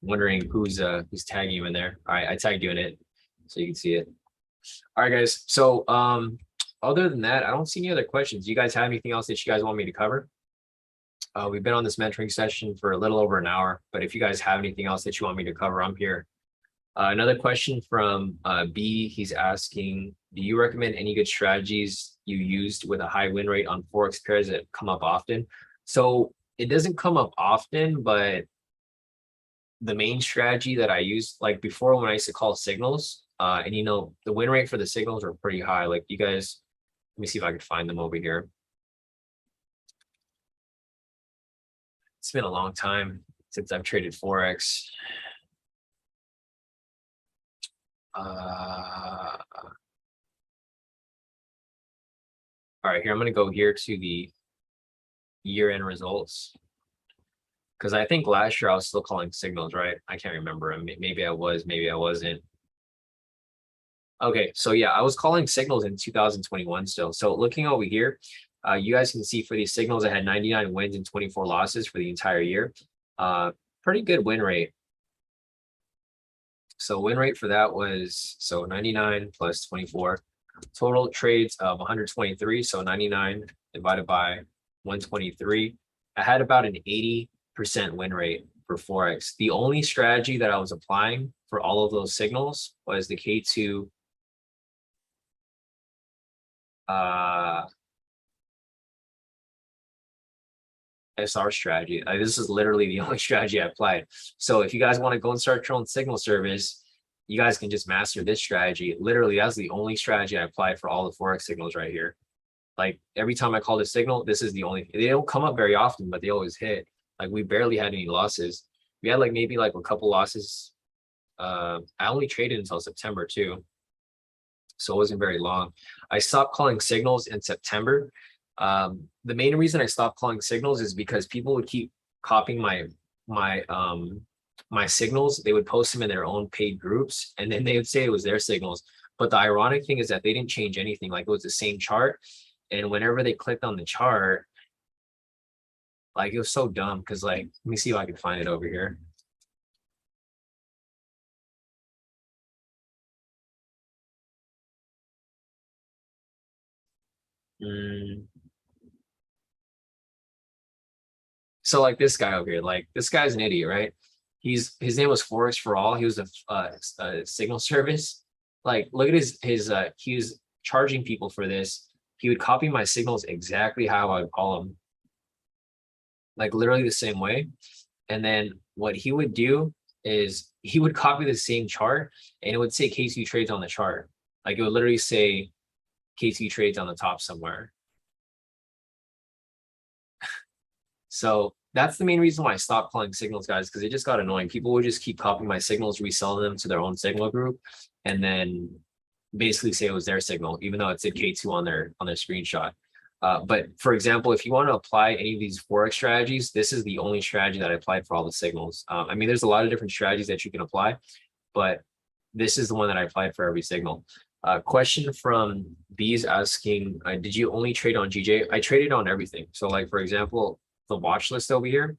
wondering who's tagging you in there. All right, I tagged you in it so you can see it. All right, guys. So other than that, I don't see any other questions. You guys have anything else that you guys want me to cover? We've been on this mentoring session for a little over an hour, but if you guys have anything else that you want me to cover, I'm here. Another question from B, he's asking, do you recommend any good strategies you used with a high win rate on Forex pairs that come up often? So it doesn't come up often, but the main strategy that I used, like before when I used to call signals, and the win rate for the signals are pretty high. Like you guys, let me see if I can find them over here. It's been a long time since I've traded Forex. All right, here I'm gonna go here to the year-end results. Because I think last year I was still calling signals, right? I can't remember. Maybe I was, maybe I wasn't. Okay, so yeah, I was calling signals in 2021 still. So looking over here, you guys can see for these signals, I had 99 wins and 24 losses for the entire year. Pretty good win rate. So win rate for that was, so 99 plus 24. Total trades of 123, so 99 divided by 123. I had about an 80% win rate for Forex. The only strategy that I was applying for all of those signals was the K2 SR strategy. This is literally the only strategy I applied. So if you guys want to go and start your own signal service, you guys can just master this strategy. Literally, that's the only strategy I applied for all the Forex signals right here. Like every time I call a signal, this is the only, they don't come up very often, but they always hit. Like we barely had any losses. We had like maybe like a couple losses. I only traded until September too. So it wasn't very long. I stopped calling signals in September. The main reason I stopped calling signals is because people would keep copying my signals. They would post them in their own paid groups, and then they would say it was their signals. But the ironic thing is that they didn't change anything. Like it was the same chart, and whenever they clicked on the chart, like it was so dumb. Because like, let me see if I can find it over here. So like this guy over here, like this guy's an idiot, right? His name was Forex for All. He was a signal service. Like look at he was charging people for this. He would copy my signals exactly how I would call them, like literally the same way. And then what he would do is he would copy the same chart and it would say K2 trades on the chart. Like it would literally say K2 trades on the top somewhere. So that's the main reason why I stopped calling signals, guys, because it just got annoying. People would just keep copying my signals, reselling them to their own signal group, and then basically say it was their signal, even though it said K2 on their screenshot. But for example, if you want to apply any of these Forex strategies, this is the only strategy that I applied for all the signals. I mean, there's a lot of different strategies that you can apply, but this is the one that I applied for every signal. Question from B's asking, did you only trade on GJ? I traded on everything. So like, for example, the watch list over here,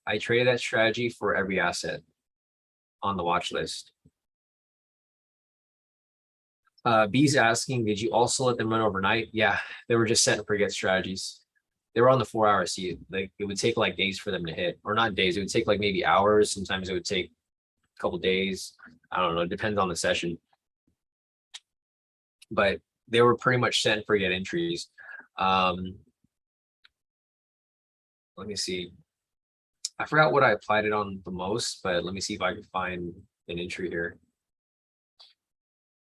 I traded that strategy for every asset on the watch list. B's asking, did you also let them run overnight? Yeah, they were just set and forget strategies. They were on the 4-hour seat. Like it would take like days for them to hit, or not days. It would take like maybe hours. Sometimes it would take a couple days. I don't know. It depends on the session. But they were pretty much set and forget entries. Let me see. I forgot what I applied it on the most, but let me see if I can find an entry here.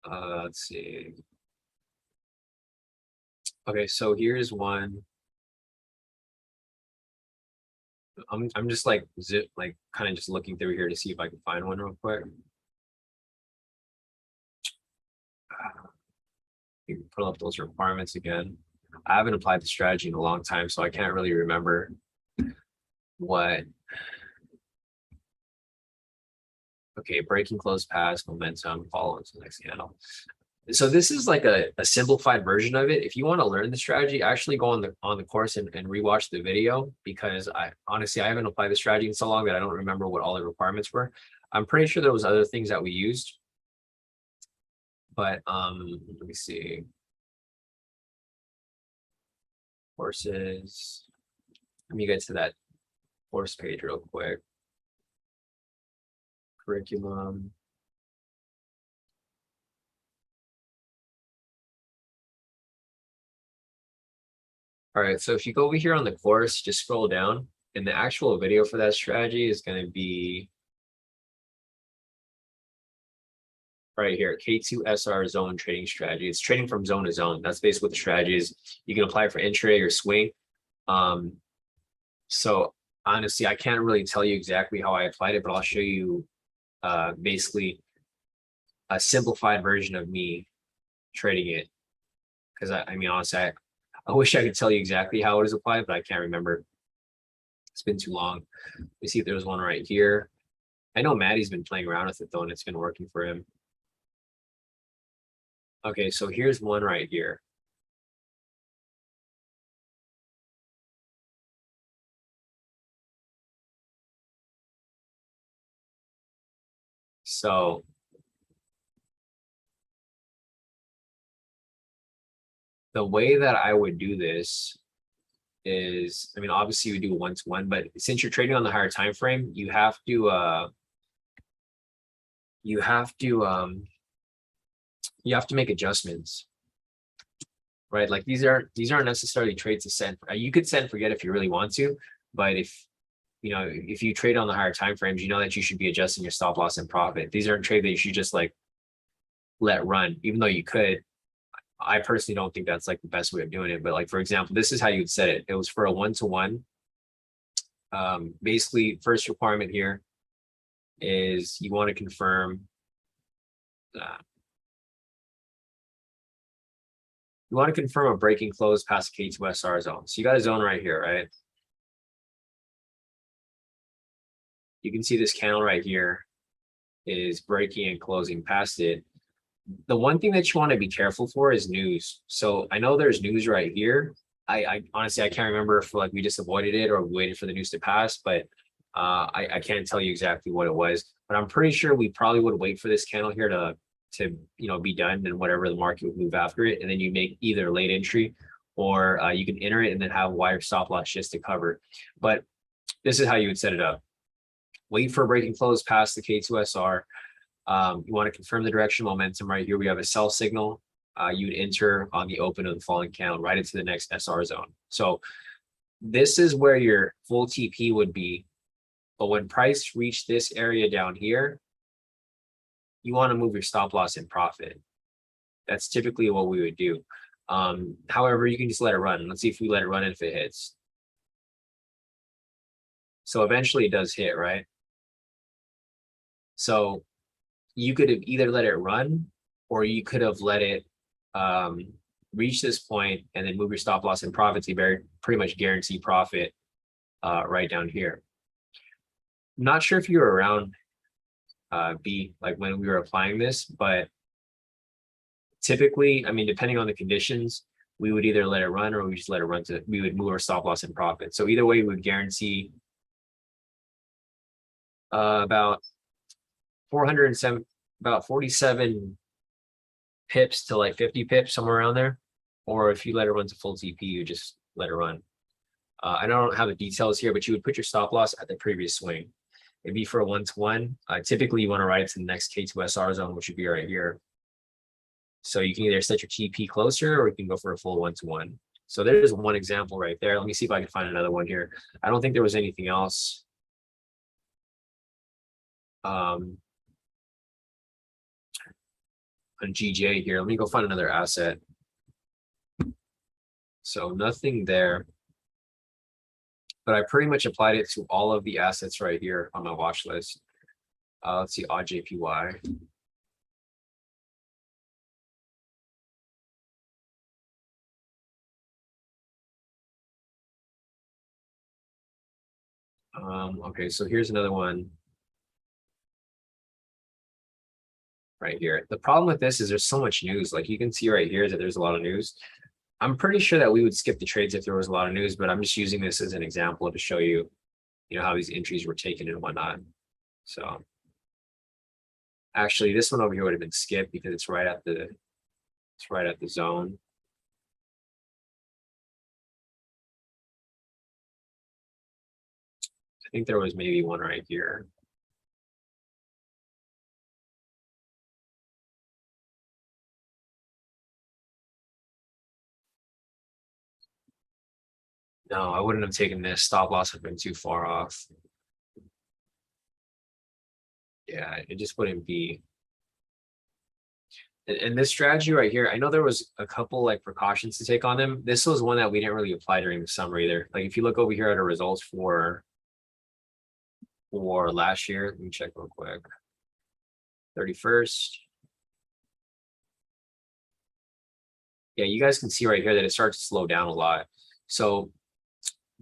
Let's see. Okay, so here's one. I'm just like kind of just looking through here to see if I can find one real quick. You can pull up those requirements again. I haven't applied the strategy in a long time, so I can't really remember what. Okay, breaking close pass, momentum, follow into the next handle. So this is like a simplified version of it. If you want to learn the strategy, actually go on the course and rewatch the video, because I honestly I haven't applied the strategy in so long that I don't remember what all the requirements were. I'm pretty sure there was other things that we used, but let me see. Courses. Let me get to that course page real quick. Curriculum. All right, so if you go over here on the course, just scroll down, and the actual video for that strategy is going to be right here, K2 SR zone trading strategy. It's trading from zone to zone. That's basically what the strategy is. You can apply it for intraday or swing. So honestly, I can't really tell you exactly how I applied it, but I'll show you basically a simplified version of me trading it. Because I mean, honestly, I wish I could tell you exactly how it is applied, but I can't remember. It's been too long. Let me see if there's one right here. I know Maddie's been playing around with it though, and it's been working for him. Okay, so here's one right here. So the way that I would do this is, I mean, obviously you do one-to-one, but since you're trading on the higher time frame, you have to you have to make adjustments, right? Like these aren't necessarily trades to set. You could set and forget if you really want to, but if you trade on the higher time frames, you know that you should be adjusting your stop loss and profit. These aren't trades that you should just like let run, even though you could. I personally don't think that's like the best way of doing it. But like, for example, this is how you'd set it. It was for a one-to-one. Basically, first requirement here is you want to confirm a breaking close past the K2 SR zone. So you got a zone right here, right? You can see this candle right here is breaking and closing past it. The one thing that you want to be careful for is news. So I know there's news right here. I honestly, I can't remember if like we just avoided it or waited for the news to pass, but I can't tell you exactly what it was. But I'm pretty sure we probably would wait for this candle here to be done, and whatever the market would move after it, and then you make either late entry or you can enter it and then have wire stop loss just to cover. But this is how you would set it up. Wait for a breaking close past the K2SR. You want to confirm the direction momentum right here. We have a sell signal. You would enter on the open of the falling candle right into the next SR zone. So this is where your full TP would be. But when price reached this area down here, you want to move your stop loss and profit. That's typically what we would do. However, you can just let it run. Let's see if we let it run and if it hits. So eventually it does hit, right? So you could have either let it run or you could have let it reach this point and then move your stop loss and profits. You pretty much guarantee profit right down here. I'm not sure if you were around B, like when we were applying this, but typically, I mean, depending on the conditions, we would either let it run or we just let it run we would move our stop loss and profit. So either way, we would guarantee about 407, about 47 pips to like 50 pips, somewhere around there. Or if you let it run to full TP, you just let it run. I don't have the details here, but you would put your stop loss at the previous swing. It'd be for a one-to-one. Typically, you want to ride it to the next K2 SR zone, which would be right here. So you can either set your TP closer or you can go for a full one-to-one. So there's one example right there. Let me see if I can find another one here. I don't think there was anything else. On GJ here. Let me go find another asset. So nothing there. But I pretty much applied it to all of the assets right here on my watch list. Let's see, OddJPY. Okay, so here's another one right here. The problem with this is there's so much news. Like you can see right here that there's a lot of news. I'm pretty sure that we would skip the trades if there was a lot of news, but I'm just using this as an example to show you, how these entries were taken and whatnot. So actually, this one over here would have been skipped because it's right at the zone. I think there was maybe one right here. No, I wouldn't have taken this. Stop loss would have been too far off. Yeah, it just wouldn't be. And this strategy right here, I know there was a couple like precautions to take on them. This was one that we didn't really apply during the summer either. Like if you look over here at our results for last year, let me check real quick. 31st. Yeah, you guys can see right here that it starts to slow down a lot. So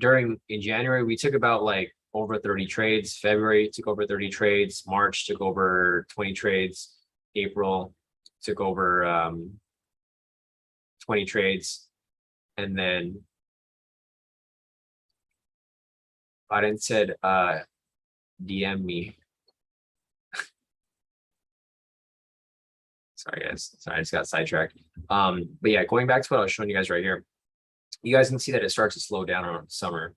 in January, we took about like over 30 trades. February took over 30 trades. March took over 20 trades. April took over 20 trades. And then Biden said, DM me. Sorry, guys. Sorry, I just got sidetracked. But yeah, going back to what I was showing you guys right here, you guys can see that it starts to slow down around summer.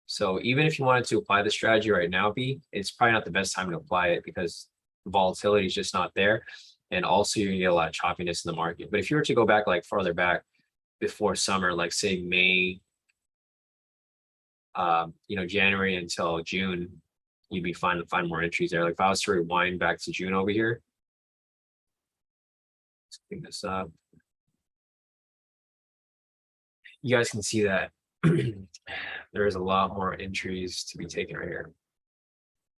So even if you wanted to apply the strategy right now, it's probably not the best time to apply it because the volatility is just not there. And also you're gonna get a lot of choppiness in the market. But if you were to go back like farther back before summer, like say May, January until June, you'd be fine to find more entries there. Like if I was to rewind back to June over here, let's clean this up. You guys can see that there is a lot more entries to be taken right here.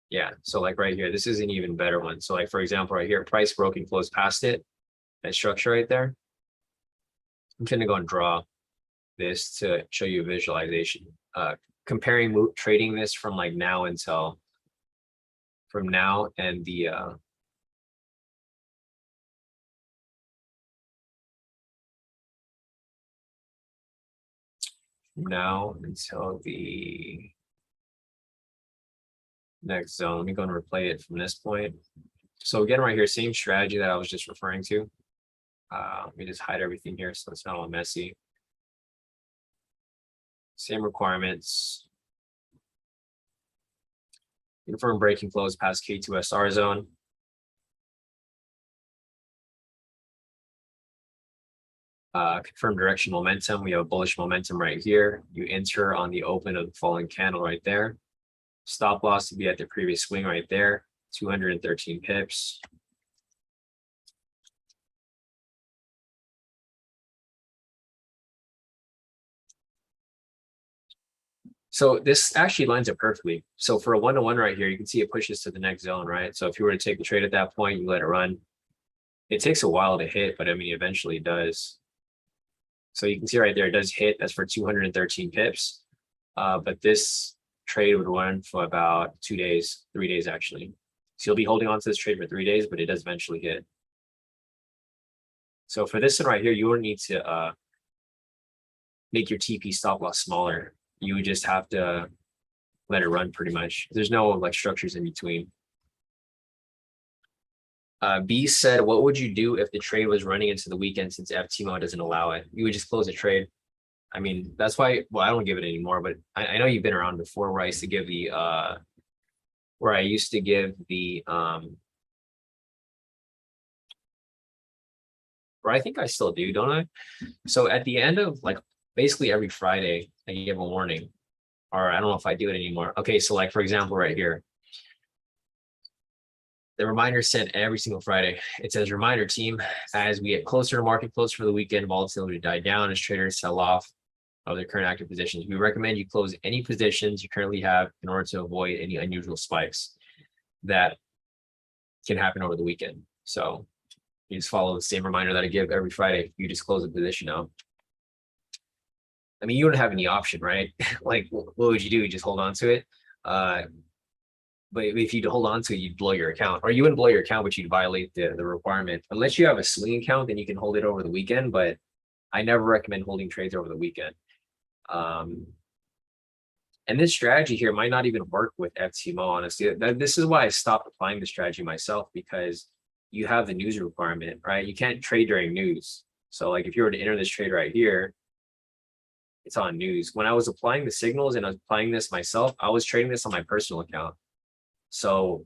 Yeah, so like right here, this is an even better one. So like for example, right here, price broke and closed past it. That structure right there. I'm gonna go and draw this to show you a visualization. Comparing trading this from like now and the now until the next zone. Let me go and replay it from this point. So again, right here, same strategy that I was just referring to. Let me just hide everything here so it's not all messy. Same requirements. Confirm breaking close past K2SR zone. Confirm direction momentum. We have a bullish momentum right here. You enter on the open of the falling candle right there. Stop loss to be at the previous swing right there, 213 pips. So this actually lines up perfectly. So for a 1-to-1 right here, you can see it pushes to the next zone, right? So if you were to take the trade at that point, you let it run. It takes a while to hit, but I mean, eventually it does. So you can see right there, it does hit. That's for 213 pips. But this trade would run for about 2 days, 3 days actually. So you'll be holding on to this trade for 3 days, but it does eventually hit. So for this one right here, you wouldn't need to make your TP stop loss smaller. You would just have to let it run pretty much. There's no like structures in between. B said, what would you do if the trade was running into the weekend since FTMO doesn't allow it? You would just close the trade. I mean, that's why, well, I don't give it anymore, but I know you've been around before where I used to give or I think I still do, don't I? So at the end of like basically every Friday, I give a warning, or I don't know if I do it anymore. Okay, so like for example, right here, the reminder is sent every single Friday. It says, reminder team, as we get closer to market close for the weekend, volatility die down as traders sell off of their current active positions. We recommend you close any positions you currently have in order to avoid any unusual spikes that can happen over the weekend. So you just follow the same reminder that I give every Friday. You just close a position out. I mean, you don't have any option, right? Like, what would you do? You just hold on to it. But if you hold on to it, you'd blow your account, or you wouldn't blow your account, but you'd violate the requirement. Unless you have a swing account, then you can hold it over the weekend. But I never recommend holding trades over the weekend. And this strategy here might not even work with FTMO, honestly. This is why I stopped applying the strategy myself, because you have the news requirement, right? You can't trade during news. So like if you were to enter this trade right here, it's on news. When I was applying the signals and I was applying this myself, I was trading this on my personal account. So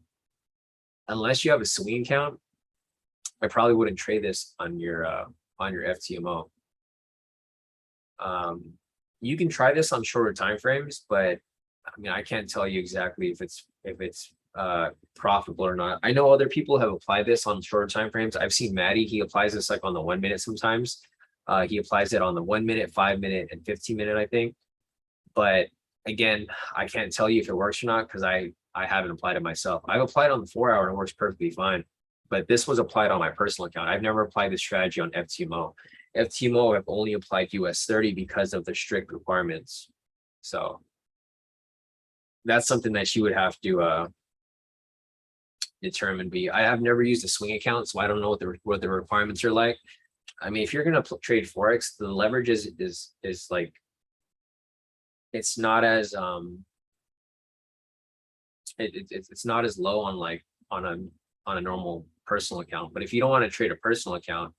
unless you have a swing account, I probably wouldn't trade this on your FTMO. you can try this on shorter time frames, but I mean, I can't tell you exactly if it's profitable or not. I know other people have applied this on shorter time frames. I've seen Maddie, he applies this like on the 1 minute sometimes. He applies it on the 1 minute, 5 minute, and 15 minute, I think. But again, I can't tell you if it works or not because I haven't applied it myself. I've applied on the 4 hour and it works perfectly fine. But this was applied on my personal account. I've never applied this strategy on FTMO. FTMO, I've only applied US 30 because of the strict requirements. So that's something that you would have to determine. I have never used a swing account, so I don't know what the requirements are like. I mean, if you're gonna trade Forex, the leverage is like, it's not as it's not as low on like on a normal personal account. But if you don't want to trade a personal account,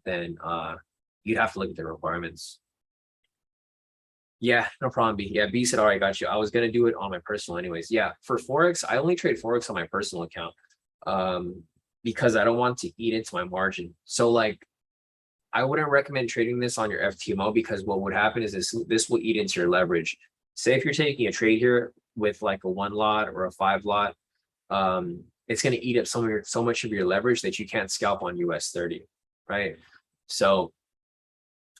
then you'd have to look at the requirements. Yeah, no problem, B. Yeah, B said, all right, got you. I was gonna do it on my personal anyways. Yeah, for Forex, I only trade Forex on my personal account because I don't want to eat into my margin. So like, I wouldn't recommend trading this on your FTMO because what would happen is this will eat into your leverage. Say if you're taking a trade here with like a 1 lot or a 5 lot, it's going to eat up so much of your leverage that you can't scalp on US 30, right? So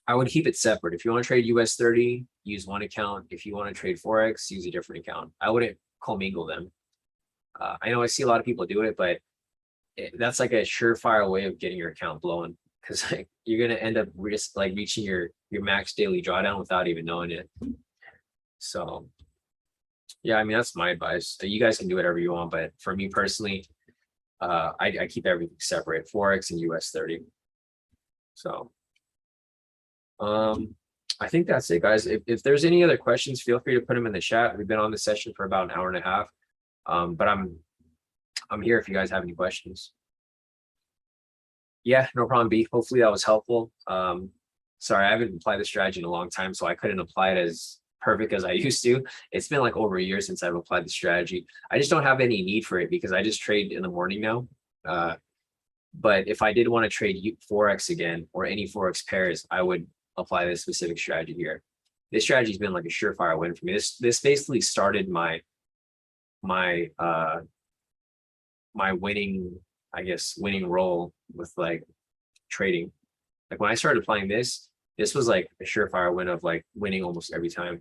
I would keep it separate. If you want to trade US 30, use one account. If you want to trade Forex, use a different account. I wouldn't commingle them. I know I see a lot of people do it, but that's like a surefire way of getting your account blown because like, you're going to end up reaching your max daily drawdown without even knowing it. So yeah, I mean, that's my advice. You guys can do whatever you want, but for me personally, I keep everything separate, Forex and US 30. So I think that's it, guys. If there's any other questions, feel free to put them in the chat. We've been on the session for about an hour and a half. But I'm here if you guys have any questions. Yeah, no problem, B. Hopefully that was helpful. Sorry, I haven't applied the strategy in a long time, so I couldn't apply it as perfect as I used to. It's been like over a year since I've applied the strategy. I just don't have any need for it because I just trade in the morning now. But if I did want to trade Forex again or any Forex pairs, I would apply this specific strategy here. This strategy has been like a surefire win for me. This basically started my winning, I guess, winning role with like trading. Like when I started applying this was like a surefire win of like winning almost every time.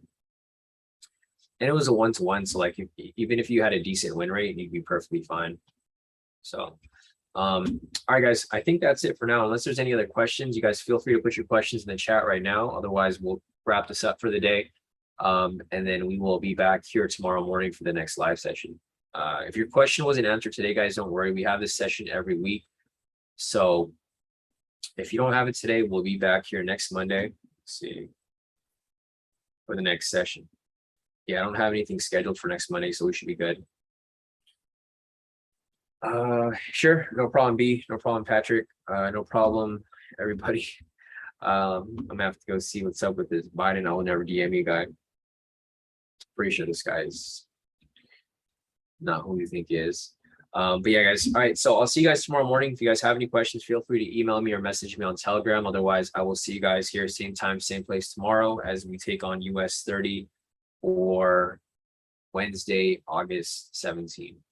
And it was a 1-to-1. So like even if you had a decent win rate, you'd be perfectly fine. So all right, guys, I think that's it for now. Unless there's any other questions, you guys feel free to put your questions in the chat right now. Otherwise, we'll wrap this up for the day. And then we will be back here tomorrow morning for the next live session. If your question wasn't answered today, guys, don't worry. We have this session every week. So if you don't have it today, we'll be back here next Monday. Let's see, for the next session. Yeah, I don't have anything scheduled for next Monday, so we should be good. Sure, no problem, B. No problem, Patrick. No problem, everybody. I'm gonna have to go see what's up with this Biden. I will never DM you guy. Pretty sure this guy is not who you think he is. But yeah, guys. All right, so I'll see you guys tomorrow morning. If you guys have any questions, feel free to email me or message me on Telegram. Otherwise, I will see you guys here same time, same place tomorrow as we take on US 30 for Wednesday, August 17th.